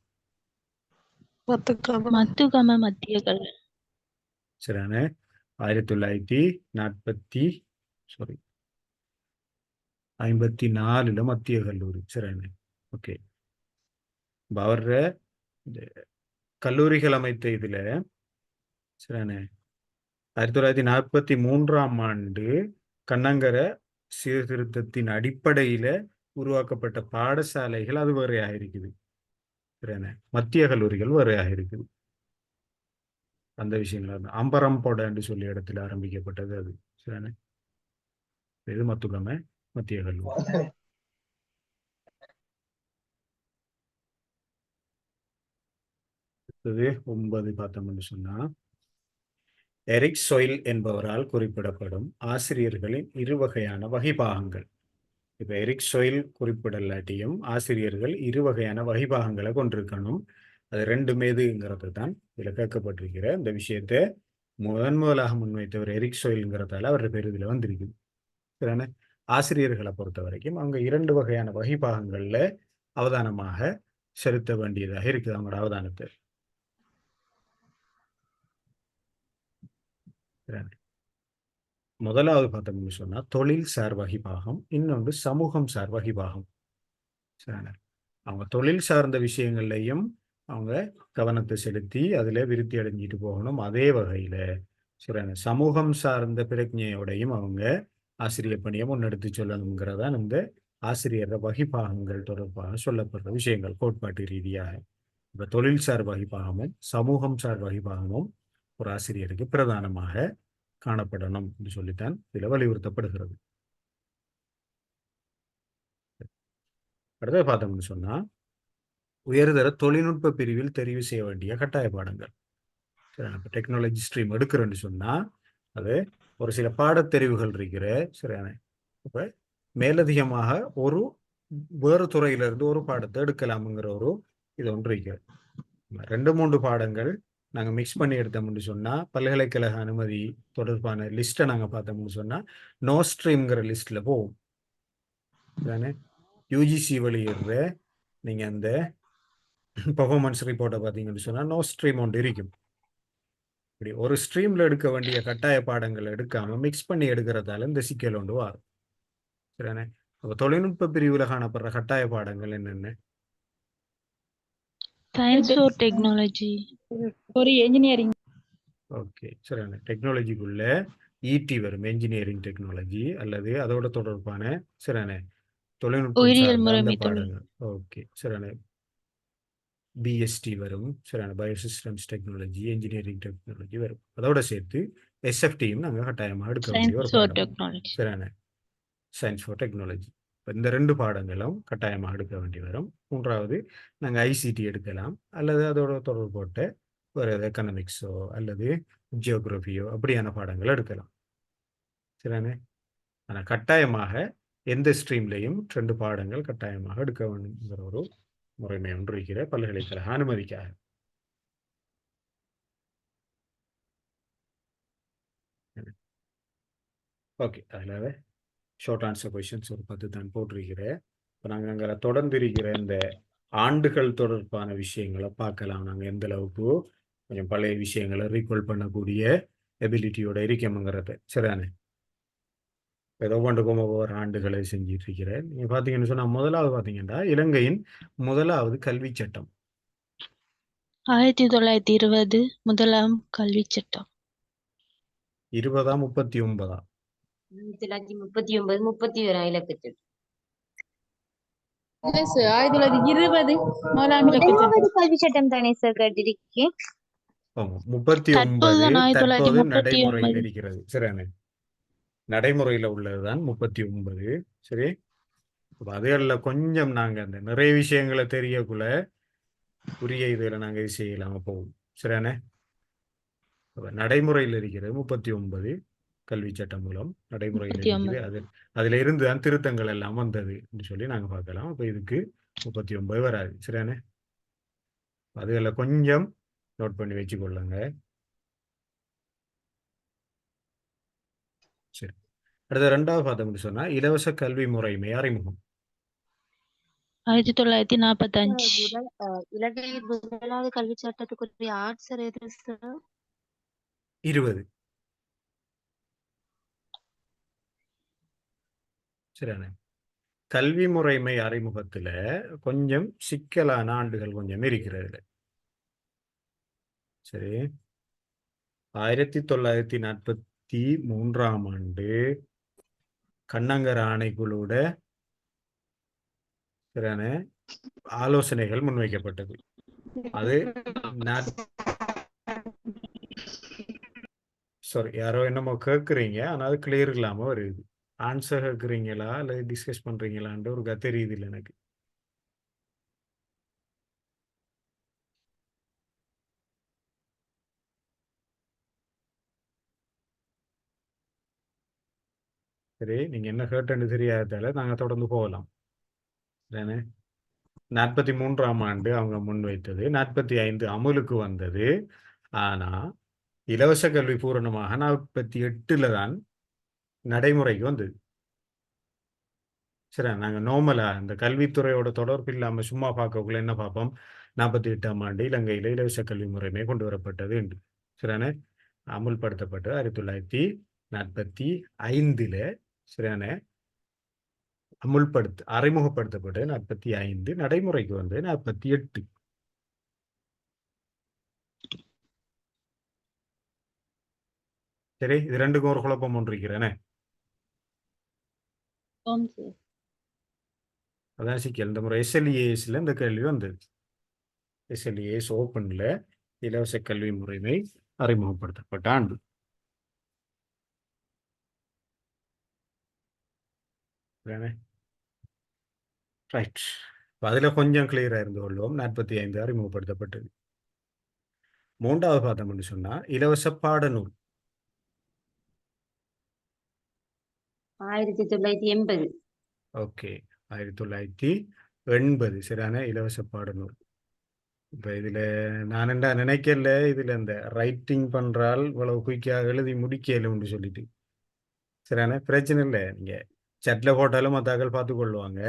மத்துகம மத்திய கல்லூரி. சரிதானே? 54ல் மத்திய கல்லூரி. சரிதானே? ஓகே. அவர கல்லூரிகள் அமைத்த இதுல சரிதானே 1943ஆம் ஆண்டு கண்ணங்கர சீர்திருத்தத்தின் அடிப்படையில உருவாக்கப்பட்ட பாடசாலைகள் அது வேறையாக இருக்குது. சரிதானே? மத்திய கல்லூரிகள் வேறையாக இருக்குது. அந்த விஷயங்கள் அம்பரம்போட என்று சொல்லி இடத்துல ஆரம்பிக்கப்பட்டது அது. சரிதானே? இது மத்துகம மத்திய கல்லூரி. இது 9 பார்த்தோம்னு சொன்னா எரிக் சொயில் என்பவரால் குறிப்பிடப்படும் ஆசிரியர்களின் இருவகையான வகைபாகங்கள். இப்ப எரிக் சொயில் குறிப்பிடலாட்டியும் ஆசிரியர்கள் இருவகையான வகைபாகங்களை கொண்டிருக்கணும். அது 2 மேதுங்கிறது தான் இதுல கேட்கப்பட்டிருக்கிற இந்த விஷயத்தை முதலாக முன்வைத்தவர் எரிக் சொயில்ங்கிறதால அவருடைய பேர் இதுல வந்திருக்குது. சரிதானே? ஆசிரியர்களை பொறுத்த வரைக்கும் அவங்க 2 வகையான வகைபாகங்கள்ல அவதானமாக செலுத்த வேண்டியதாக இருக்குது அவங்களோட அவதானத்தை. முதலாவது பார்த்தோம்னு சொன்னா தொழில் சார் வகைபாகம், இன்னொன்று சமூகம் சார் வகைபாகம். சரிதானே? அவங்க தொழில் சார்ந்த விஷயங்கள்லையும் அவங்க கவனத்தை செலுத்தி அதுல விருத்தி அடைஞ்சிட்டு போகணும். அதே வகையில சரிதானே சமூகம் சார்ந்த பிரஜையோடையும் அவங்க ஆசிரியர் பணியை முன்னெடுத்து சொல்லணுங்கிறதான் இந்த ஆசிரியர் வகைபாகங்கள் தொடர்பாக சொல்லப்படுற விஷயங்கள் கோட்பாட்டு ரீதியாக. இப்ப தொழில் சார் வகைபாகமும் சமூகம் சார் வகைபாகமும் ஒரு ஆசிரியருக்கு பிரதானமாக காணப்படணும் என்று சொல்லித்தான் இதுல வலியுறுத்தப்படுகிறது. அடுத்தது பார்த்தோம்னு சொன்னா உயர்தர தொழில்நுட்ப பிரிவில் தெரிவு செய்ய வேண்டிய கட்டாய பாடங்கள். டெக்னாலஜி ஸ்ட்ரீம் எடுக்கிறேன்னு சொன்னா அது ஒரு சில பாடத்தெரிவுகள் இருக்கிற. சரிதானே? இப்ப மேலதிகமாக ஒரு வேறு துறையிலிருந்து ஒரு பாடத்தை எடுக்கலாம்ங்கிற ஒரு இது ஒன்று இருக்கிறது. 2-3 பாடங்கள் நாங்கள் மிக்ஸ் பண்ணி எடுத்தோம்னு சொன்னா பல்கலைக்கழக அனுமதி தொடர்பான லிஸ்ட்டை நாங்கள் பார்த்தோம்னு சொன்னா நோ ஸ்ட்ரீம்ங்கிற லிஸ்ட்ல போவோம். தானே? யூஜிசி வெளியிடுற நீங்க அந்த பெர்ஃபார்மன்ஸ் ரிப்போர்ட்டை பார்த்தீங்கன்னு சொன்னா நோ ஸ்ட்ரீம் ஒன்று இருக்கும். இப்படி ஒரு ஸ்ட்ரீம்ல எடுக்க வேண்டிய கட்டாய பாடங்களை எடுக்காம மிக்ஸ் பண்ணி எடுக்கிறதால இந்த சிக்கல் ஒன்று வரும். சரிதானே? அப்போ தொழில்நுட்ப பிரிவுல காணப்படுற கட்டாய பாடங்கள் என்னென்ன? Science or technology. ஒரு இன்ஜினியரிங். ஓகே. சரிதானே? டெக்னாலஜிக்குள்ள இடி வரும், என்ஜினியரிங் டெக்னாலஜி அல்லது அதோட தொடர்பான சரிதானே தொழில்நுட்பம் உயிரியல் சார்ந்த அந்த முறைமை தொழில். பாடங்கள். ஓகே. சரிதானே? பிஎஸ்டி வரும். சரியான பயோசிஸ்டம்ஸ் டெக்னாலஜி, என்ஜினியரிங் டெக்னாலஜி வரும். அதோட சேர்த்து எஸ்எஃப்டியும் நாங்கள் கட்டாயமாக எடுக்க வேண்டிய ஒரு சயின்ஸ் ஆர் பாடம். டெக்னாலஜி. சரியான சயின்ஸ் ஃபார் டெக்னாலஜி. இந்த 2 பாடங்களும் கட்டாயமாக எடுக்க வேண்டி வரும். 3வது நாங்கள் ஐசிடி எடுக்கலாம் அல்லது அதோட தொடர்போட்ட வேறு எக்கனாமிக்ஸோ அல்லது ஜியோகிராஃபியோ அப்படியான பாடங்கள் எடுக்கலாம். சரிதானே? ஆனால் கட்டாயமாக எந்த ஸ்ட்ரீம்லையும் 2 பாடங்கள் கட்டாயமாக எடுக்க வேண்டுங்கிற ஒரு முறைமை ஒன்று இருக்கிற பல்கலைக்கழக அனுமதிக்காக. ஓகே. அதில் ஷார்ட் ஆன்சர் கொஷின்ஸ் ஒரு 10 தான் போட்டிருக்கிறேன். இப்போ நாங்கள் அங்கே தொடர்ந்து இருக்கிற இந்த ஆண்டுகள் தொடர்பான விஷயங்களை பார்க்கலாம். நாங்கள் எந்த அளவுக்கு கொஞ்சம் பழைய விஷயங்களை ரீகால் பண்ணக்கூடிய எபிலிட்டியோட இருக்கோங்கிறத. சரிதானே? ஏதோ ஒவ்வொன்றுக்கும் ஒவ்வொரு ஆண்டுகளை செஞ்சிட்டு இருக்கிறேன். நீங்கள் பார்த்தீங்கன்னு சொன்னால் முதலாவது பார்த்தீங்கன்னா இலங்கையின் முதலாவது கல்வி சட்டம் 1920 முதலாம் கல்வி சட்டம். 20ஆ 39ஆ? 1939 31 இலக்கத்தில். 1920 முதலாம் இலக்க சட்டம். முதலாவது கல்வி சட்டம் தானே சார் கேட்டிருக்கேன். ஆமா, 39 தற்போதுதான் தற்போது 1939. நடைமுறையில் இருக்கிறது. சரிதானே? நடைமுறையில் உள்ளதுதான் 39. சரி. அதுல கொஞ்சம் நாங்க அந்த நிறைய விஷயங்களை தெரியக்குள்ள உரிய இதுல நாங்க இது செய்யலாம போவோம். சரிதானே? நடைமுறையில் இருக்கிறது 39 கல்வி சட்டம் மூலம் நடைமுறையில் இருக்குது. அதுல இருந்து தான் திருத்தங்கள் எல்லாம் வந்தது என்று சொல்லி நாங்க பார்க்கலாம். அப்ப இதுக்கு 39 வராது. சரிதானே? அதுல கொஞ்சம் நோட் பண்ணி வச்சுக்கொள்ளுங்க. அடுத்த 2வது பார்த்தோம்னு சொன்னா இலவச கல்வி முறைமை அறிமுகம் 1945. இலங்கையின் முதலாவது கல்வி சட்டத்துக்குரிய ஆன்சர் எது சார்? 20. சரியானே. கல்வி முறைமை அறிமுகத்துல கொஞ்சம் சிக்கலான ஆண்டுகள் கொஞ்சம் இருக்கிறது. சரி, 1943ஆம் ஆண்டு கண்ணங்கர ஆணைக்குழுவோட சரியான ஆலோசனைகள் முன்வைக்கப்பட்டது. அது சாரி, யாரோ என்னமோ கேட்குறீங்க, ஆனால் அது கிளியர் இல்லாமல் வருது. ஆன்சர் கேட்குறீங்களா இல்லை டிஸ்கஸ் பண்ணுறீங்களான்ற ஒரு தெரியுது இல்லை எனக்கு. சரி, நீங்கள் என்ன கேட்டுன்னு தெரியாததால நாங்கள் தொடர்ந்து போகலாம். தானே. 43ஆம் ஆண்டு அவங்க முன்வைத்தது, 45 அமுலுக்கு வந்தது. ஆனால் இலவச கல்வி பூரணமாக 48ல் தான் நடைமுறைக்கு வந்தது. சரி, நாங்கள் நார்மலாக இந்த கல்வித்துறையோட தொடர்பு இல்லாமல் சும்மா பார்க்கக்குள்ள என்ன பார்ப்போம், 48ஆம் ஆண்டு இலங்கையில் இலவச கல்வி முறைமை கொண்டு வரப்பட்டது என்று. சரியான அமுல்படுத்தப்பட்டு 1945 சரியான அறிமுகப்படுத்தப்பட்டு 45 நடைமுறைக்கு வந்து 48. சரி, இது ரெண்டுக்கும் ஒரு குழப்பம் ஒன்று இருக்கிறேனே. ஆம் சார். அதான் சிக்கல். இந்த முறை SLEASல இந்த கேள்வி வந்தது. SLEAS ஓப்பன்ல இலவச கல்வி முறைமை அறிமுகப்படுத்தப்பட்ட ஆண்டு. ரைட், அதில் கொஞ்சம் கிளியராக இருந்து கொள்வோம். 45 அறிமுகப்படுத்தப்பட்டது. 3வது பார்த்தோம்னு சொன்னா இலவச பாடநூல் 1980. ஓகே, 1980 சரியான இலவச பாடநூல். இப்போ இதில் நான் என்ன நினைக்கல, இதில் இந்த ரைட்டிங் பண்ணுறால் இவ்வளவு குயிக்காக எழுதி முடிக்கலும்னு சொல்லிட்டு. சரியான பிரச்சனை இல்லை, நீங்கள் சட்டில் போட்டாலும் மற்றாக்கள் பார்த்து கொள்ளுவாங்க.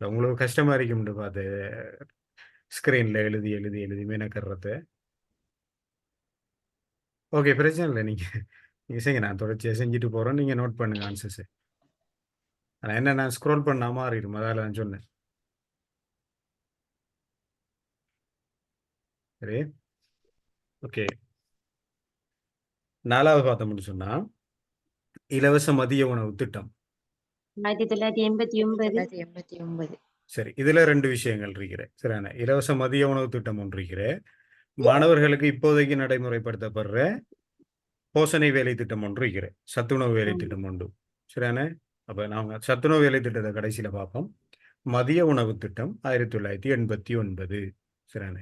உங்களுக்கு கஷ்டமாக இருக்கும்னு பார்த்து ஸ்க்ரீனில் எழுதி எழுதி எழுதி மெனக்கறத. ஓகே, பிரச்சனை இல்லை, நீங்கள் செய்யுங்க. நான் தொடர்ச்சியாக செஞ்சுட்டு போகிறோம், நீங்கள் நோட் பண்ணுங்க ஆன்சர்ஸு. ஆனால் என்ன, நான் ஸ்க்ரோல் பண்ணால் மாறிடும், அதால் நான் சொன்னேன். சரி, ஓகே. 4வது பார்த்தோம்னு சொன்னால் இலவச மதிய உணவு திட்டம் 1989. சரி, இதில் 2 விஷயங்கள் இருக்கிற. சரியான இலவச மதிய உணவு திட்டம் ஒன்று இருக்கிற. மாணவர்களுக்கு இப்போதைக்கு நடைமுறைப்படுத்தப்படுற போஷணை வேலை திட்டம் ஒன்று இருக்கிற, சத்துணவு வேலை திட்டம் ஒன்று. சரியான அப்போ நாங்கள் சத்துணவு வேலை திட்டத்தை கடைசியில் பார்ப்போம். மதிய உணவு திட்டம் 1989. சரியான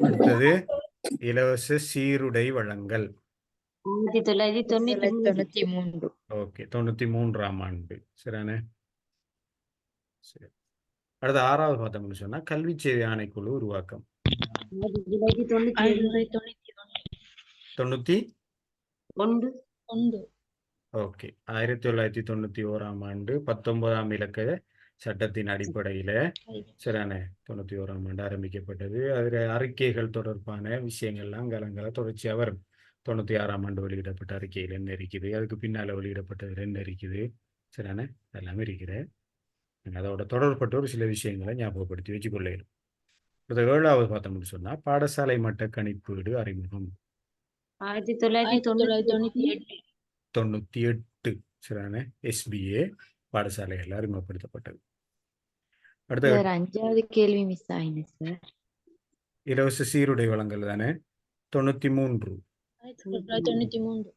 அடுத்தது இலவச சீருடை வழங்கல் 1993. ஓகே, 93ஆம் ஆண்டு. சரியான சரி. அடுத்த 6வது பார்த்தோம்னு சொன்னா கல்வி சேவை ஆணைக்குழு உருவாக்கம் 1991. ஓகே, 1991ஆம் ஆண்டு 19ஆம் இலக்க சட்டத்தின் அடிப்படையில சரியான 91ஆம் ஆண்டு ஆரம்பிக்கப்பட்டது. அதில் அறிக்கைகள் தொடர்பான விஷயங்கள்லாம் கலங்களை தொடர்ச்சியாக வரும். 96ஆம் ஆண்டு வெளியிடப்பட்ட அறிக்கையில் என்ன இருக்குது, அதுக்கு பின்னால் வெளியிடப்பட்டதில் என்ன இருக்குது, சரியான எல்லாமே இருக்கிறேன். அதோட தொடர்பட்ட ஒரு சில விஷயங்களை ஞாபகப்படுத்தி வச்சுக்கொள்ளணும். 7வது பார்த்தோம்னு சொன்னா பாடசாலை மட்ட கணிப்பீடு அறிமுகம் 1998 சரியான SBA பாடசாலைகள் அறிமுகப்படுத்தப்பட்டது. அடுத்த 5வது கேள்வி மிஸ் ஆயின சார். இலவச சீருடை வழங்கல் தானே 93. 1993.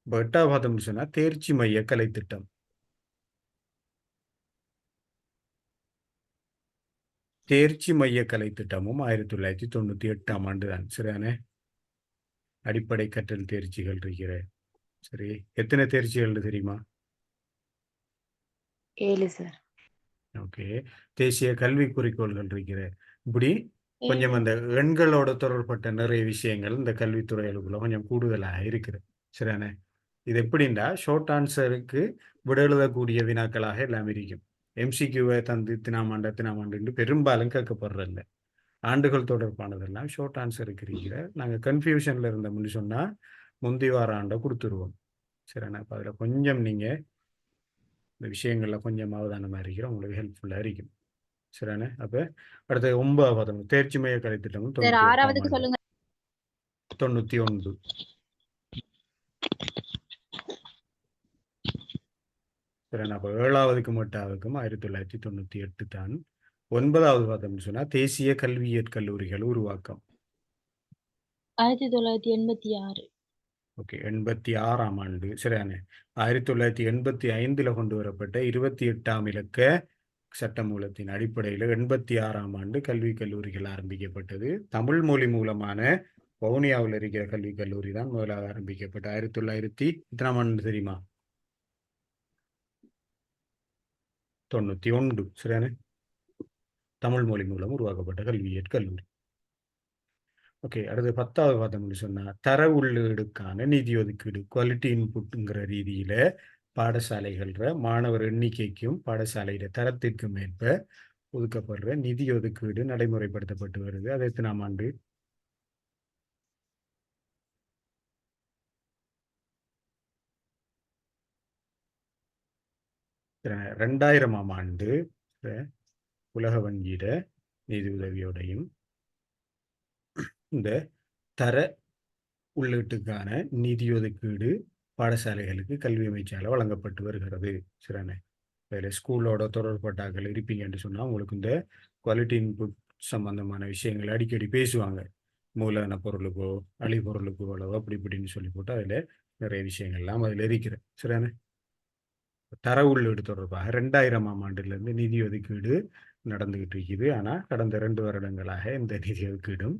8வது பார்த்தோம்னு சொன்னா தேர்ச்சி மைய கலை திட்டம் தேர்ச்சி மைய கலை திட்டமும் 1998ஆம் ஆண்டு தான். சரியான அடிப்படை கற்றல் தேர்ச்சிகள் இருக்கிற. சரி, எத்தனை தேர்ச்சிகள் தெரியுமா? 7 சார். ஓகே, தேசிய கல்வி குறிக்கோள்கள் இருக்கிற. இப்படி கொஞ்சம் அந்த எண்களோட தொடர்பட்ட நிறைய விஷயங்கள் இந்த கல்வித்துறைகளுக்குள்ள கொஞ்சம் கூடுதலாக இருக்குது. சரியானே? இது எப்படின்னா ஷார்ட் ஆன்சருக்கு விட எழுதக்கூடிய வினாக்களாக எல்லாம் இருக்கும். எம்சிக்யூவை தந்து தினாமாண்டு பெரும்பாலும் கேட்கப்படுறதில்ல. ஆண்டுகள் தொடர்பானதெல்லாம் ஷார்ட் ஆன்சருக்கு இருக்கிற நாங்கள் கன்ஃபியூஷனில் இருந்தோம்னு சொன்னால் முந்தி வார ஆண்டை கொடுத்துருவோம். சரிண்ணா? அப்போ அதில் கொஞ்சம் நீங்கள் இந்த விஷயங்களில் கொஞ்சம் அவதானமாக இருக்கிற உங்களுக்கு ஹெல்ப்ஃபுல்லாக இருக்கும். சரிண்ணே? அப்போ அடுத்த 9வது தேர்ச்சி மைய கலைத்திட்டம் 91. சரிண்ணா? அப்போ 7வதுக்கும் 8வதுக்கும் 1998 தான். 9வது பார்த்தோம்னு சொன்னால் தேசிய கல்வியியற் கல்லூரிகள் உருவாக்கம் 1986. ஓகே, 86ஆம் ஆண்டு. சரியானே? 1985 கொண்டு வரப்பட்ட 28ஆம் இலக்க சட்டமூலத்தின் அடிப்படையில் 86ஆம் ஆண்டு கல்வி கல்லூரிகள் ஆரம்பிக்கப்பட்டது. தமிழ் மொழி மூலமான வவுனியாவில் இருக்கிற கல்வி கல்லூரி தான் முதலாக ஆரம்பிக்கப்பட்ட 1900 ஆண்டு தெரியுமா? 91. சரியானே? தமிழ் மொழி மூலம் உருவாக்கப்பட்ட கல்வியியற் கல்லூரி. ஓகே, அடுத்து 10வது பார்த்தோம்னு சொன்னால் தர உள்ளீடுக்கான நிதி ஒதுக்கீடு குவாலிட்டி இன்புட்டுங்கிற ரீதியில் பாடசாலைகள மாணவர் எண்ணிக்கைக்கும் பாடசாலையில தரத்திற்கும் ஏற்ப ஒதுக்கப்படுற நிதி ஒதுக்கீடு நடைமுறைப்படுத்தப்பட்டு வருது. அது எத்தனாம் ஆண்டு? 2000ஆம் ஆண்டு உலக வங்கியிட நிதி உதவியோடையும் இந்த தர உள்ளீட்டுக்கான நிதி ஒதுக்கீடு பாடசாலைகளுக்கு கல்வி அமைச்சால வழங்கப்பட்டு வருகிறது. சரிண்ணே? அதில் ஸ்கூலோட தொடர்பட்டாக்கள் இருப்பீங்கன்னு சொன்னால் உங்களுக்கு இந்த குவாலிட்டி இன்புட் சம்பந்தமான விஷயங்கள் அடிக்கடி பேசுவாங்க. மூலதன பொருளுக்கோ அழி பொருளுக்கோ அளவோ அப்படி இப்படின்னு சொல்லி போட்டு அதில் நிறைய விஷயங்கள்லாம் அதில் இருக்கிற. சரிண்ணே? தர உள்ளீடு தொடர்பாக 2000ஆம் ஆண்டிலிருந்து நிதி ஒதுக்கீடு நடந்துகிட்டு இருக்குது. ஆனால் கடந்த 2 வருடங்களாக இந்த நிதி ஒதுக்கீடும்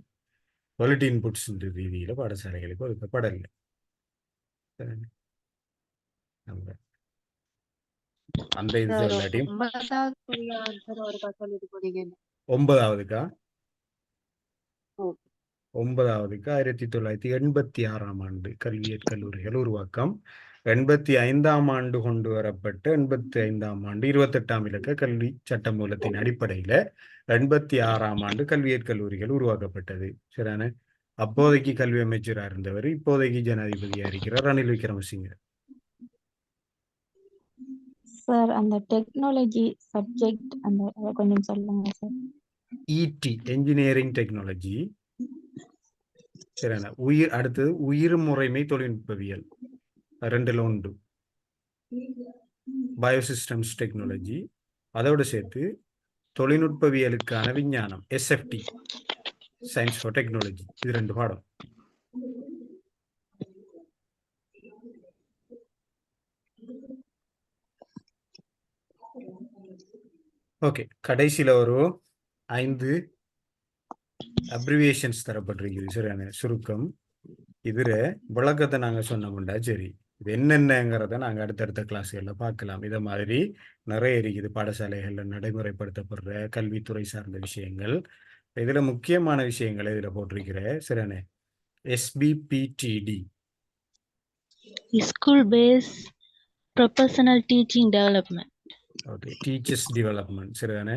குவாலிட்டி இன்புட்ஸ் ரீதியில் பாடசாலைகளுக்கு ஒதுக்கப்படவில்லை. அந்த இது இல்லாட்டியும் 9வதுக்கா 1986ஆம் ஆண்டு கல்வியியற் கல்லூரிகள் உருவாக்கம். 85ஆம் ஆண்டு கொண்டு வரப்பட்ட 85ஆம் ஆண்டு 28ஆம் இலக்க கல்வி சட்டமூலத்தின் அடிப்படையில் 86ஆம் ஆண்டு கல்வியியற் கல்லூரிகள் உருவாக்கப்பட்டது. சரியான? அப்போதைக்கு கல்வி அமைச்சராக இருந்தவர் இப்போதைக்கு ஜனாதிபதியாக இருக்கிறார் ரணில் விக்ரமசிங்க. சார் அந்த டெக்னாலஜி சப்ஜெக்ட் அந்த கொஞ்சம் சொல்லுங்க சார். இடி என்ஜினியரிங் டெக்னாலஜி. சரியான? அடுத்தது உயிர் முறைமை தொழில்நுட்பவியல் 2ல் 1. பயோசிஸ்டம்ஸ் டெக்னாலஜி அதோடு சேர்த்து தொழில்நுட்பவியலுக்கான விஞ்ஞானம் எஸ்எஃப்டி சயின்ஸ் ஃபார் டெக்னாலஜி. இது 2 பாடம். ஓகே, கடைசியில் ஒரு 5 அப்ரிவியேஷன்ஸ் தரப்பட்டிருக்குது. சரியான? சுருக்கம். இதில் விளக்கத்தை நாங்கள் சொன்னோம்டா சரி, இது என்னென்னங்கிறத நாங்கள் அடுத்தடுத்த கிளாஸ்களில் பார்க்கலாம். இதை மாதிரி நிறைய இருக்குது பாடசாலைகளில் நடைமுறைப்படுத்தப்படுற கல்வித்துறை சார்ந்த விஷயங்கள். இதில் முக்கியமான விஷயங்களை இதில் போட்டிருக்கிற. சரியானே? SBPTD school base professional teaching development. Okay, teachers development. சரிதானே?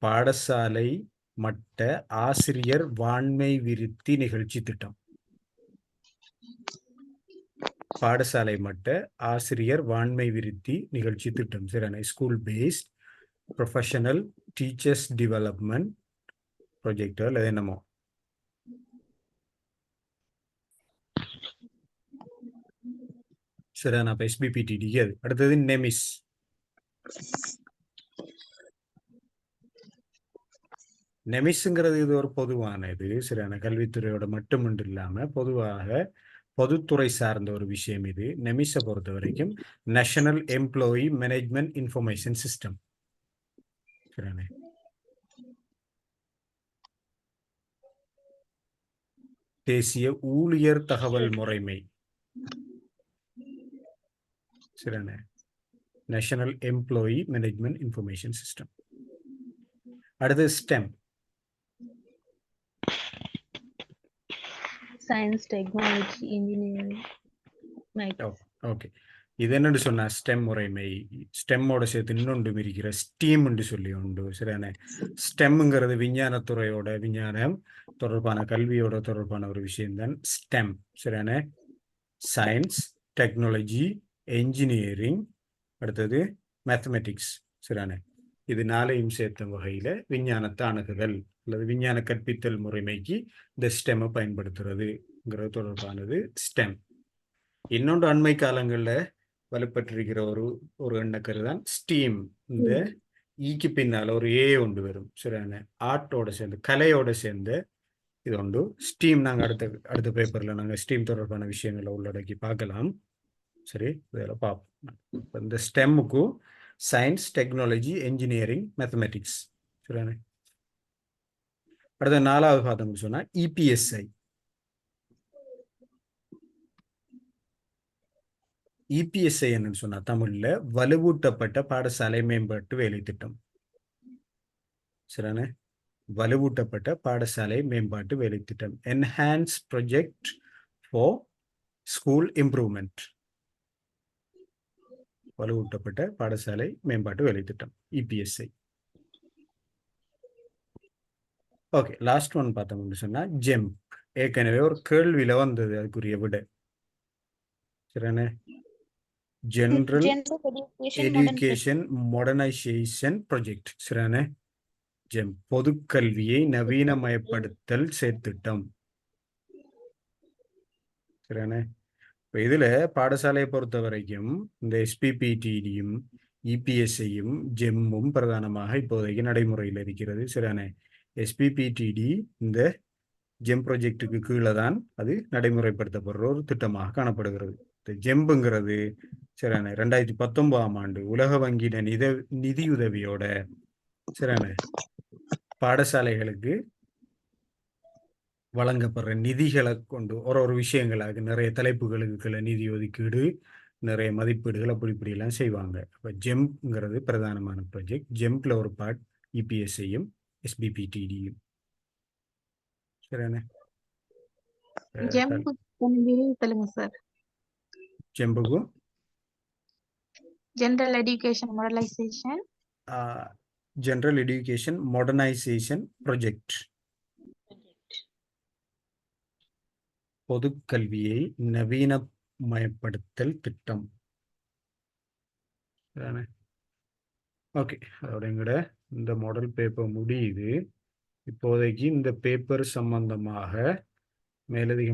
பாடசாலை மட்ட ஆசிரியர் வாண்மை விருத்தி நிகழ்ச்சி திட்டம். பாடசாலை மட்ட ஆசிரியர் வாண்மை விருத்தி நிகழ்ச்சி திட்டம். சரிதானே? School based professional teachers development project அல்லது என்னமோ. சரிதானே? அப்போ SBPTD. அது அடுத்தது நெமிஸ். நெமிஸ்ங்கிறது இது ஒரு பொதுவானது. சரியான? கல்வித்துறையோட மட்டுமன்று இல்லாமல் பொதுவாக பொதுத்துறை சார்ந்த ஒரு விஷயம் இது. நெமிஸை பொறுத்த வரைக்கும் national employee management information system. சரியானே? தேசிய ஊழியர் தகவல் முறைமை. சரியானே? National employee management information system. அடுத்து STEM Science, technology, engineering, maths. Okay. இது என்னன்னு சொன்னா ஸ்டெம் முறைமை. ஸ்டெம்மோட சேர்த்து இன்னொன்று இருக்கிற ஸ்டீம்னு சொல்லி உண்டு. சரியான ஸ்டெம்ங்கிறது விஞ்ஞானத்துறையோட விஞ்ஞானம் தொடர்பான கல்வியோட தொடர்பான ஒரு விஷயம்தான் ஸ்டெம். சரியான சயின்ஸ், டெக்னாலஜி, என்ஜினியரிங், அடுத்தது மேத்தமெட்டிக்ஸ். சரியான இது நாளையும் சேர்த்த வகையில விஞ்ஞானத்தை அணுகுதல் அல்லது விஞ்ஞான கற்பித்தல் முறைமைக்கு இந்த ஸ்டெம்மை பயன்படுத்துறதுங்கிறது தொடர்பானது ஸ்டெம். இன்னொன்று அண்மை காலங்களில் வலுப்பெற்றிருக்கிற ஒரு எண்ணக்கரு தான் ஸ்டீம். இந்த ஈக்கு பின்னால் ஒரு ஏ ஒன்று வரும். சரியான ஆர்ட்டோட சேர்ந்து கலையோட சேர்ந்து இது உண்டு ஸ்டீம். நாங்கள் அடுத்த பேப்பரில் நாங்கள் ஸ்டீம் தொடர்பான விஷயங்களை உள்ளடக்கி பார்க்கலாம். சரி, இதில் பார்ப்போம். இந்த ஸ்டெம்முக்கும் சயின்ஸ், டெக்னாலஜி, என்ஜினியரிங், மேத்தமெட்டிக்ஸ். சரியான அடுத்த 4வது பார்த்தோம்னு சொன்னால் இபிஎஸ்ஐ. இபிஎஸ்ஐ என்னன்னு சொன்னா தமிழ்ல வலுவூட்டப்பட்ட பாடசாலை மேம்பாட்டு வேலை திட்டம். சரியான வலுவூட்டப்பட்ட பாடசாலை மேம்பாட்டு வேலை திட்டம். Enhance project for school improvement. வலுவூட்டப்பட்ட பாடசாலை மேம்பாட்டு வேலை திட்டம் இபிஎஸ்ஐ. ஓகே, லாஸ்ட் ஒன் பார்த்தோம்னு சொன்னா ஜெம். ஏற்கனவே ஒரு கேள்வியில வந்தது அதுக்குரிய விட. சரியான ஜெனரல் எஜுகேஷன் மாடர்னைசேஷன் ப்ராஜெக்ட். சரியான ஜெம் பொதுக்கல்வியை நவீனமயப்படுத்தல் செயற்திட்டம். சரியான இப்போ இதில் பாடசாலையை பொறுத்த வரைக்கும் இந்த எஸ்பிபிடிடியும் இபிஎஸ்ஐயும் ஜெம்மும் பிரதானமாக இப்போதைக்கு நடைமுறையில் இருக்கிறது. சரியான எஸ்பிபிடிடி இந்த ஜெம் ப்ராஜெக்டுக்கு கீழே தான் அது நடைமுறைப்படுத்தப்படுற ஒரு திட்டமாக காணப்படுகிறது. இந்த ஜெம்புங்கிறது சரியான 2019ஆம் ஆண்டு உலக வங்கியின நிதியுதவியோட சரியான பாடசாலைகளுக்கு வழங்கப்படுற நிதிகளை கொண்டு ஒரு விஷயங்களாக நிறைய தலைப்புகளுக்கு நிதி ஒதுக்கீடு, நிறைய மதிப்பீடுகள் அப்படி இப்படியெல்லாம் செய்வாங்க. அப்போ ஜெம்ங்கிறது பிரதானமான ப்ராஜெக்ட். ஜெம்ப்ல ஒரு பார்ட் இபிஎஸ்ஐயும் எஸ்பிபிடிடியும். சரியான சொல்லுங்க சார். ஜெம்புக்கும் general education modernisation general education modernisation project. பொதுக்கல்வியை நவீனமயப்படுத்தல் திட்டம். ஓகே, அதோட எங்கட இந்த மாடல் பேப்பர் முடியுது. இப்போதைக்கு இந்த பேப்பர் சம்பந்தமாக மேலதிக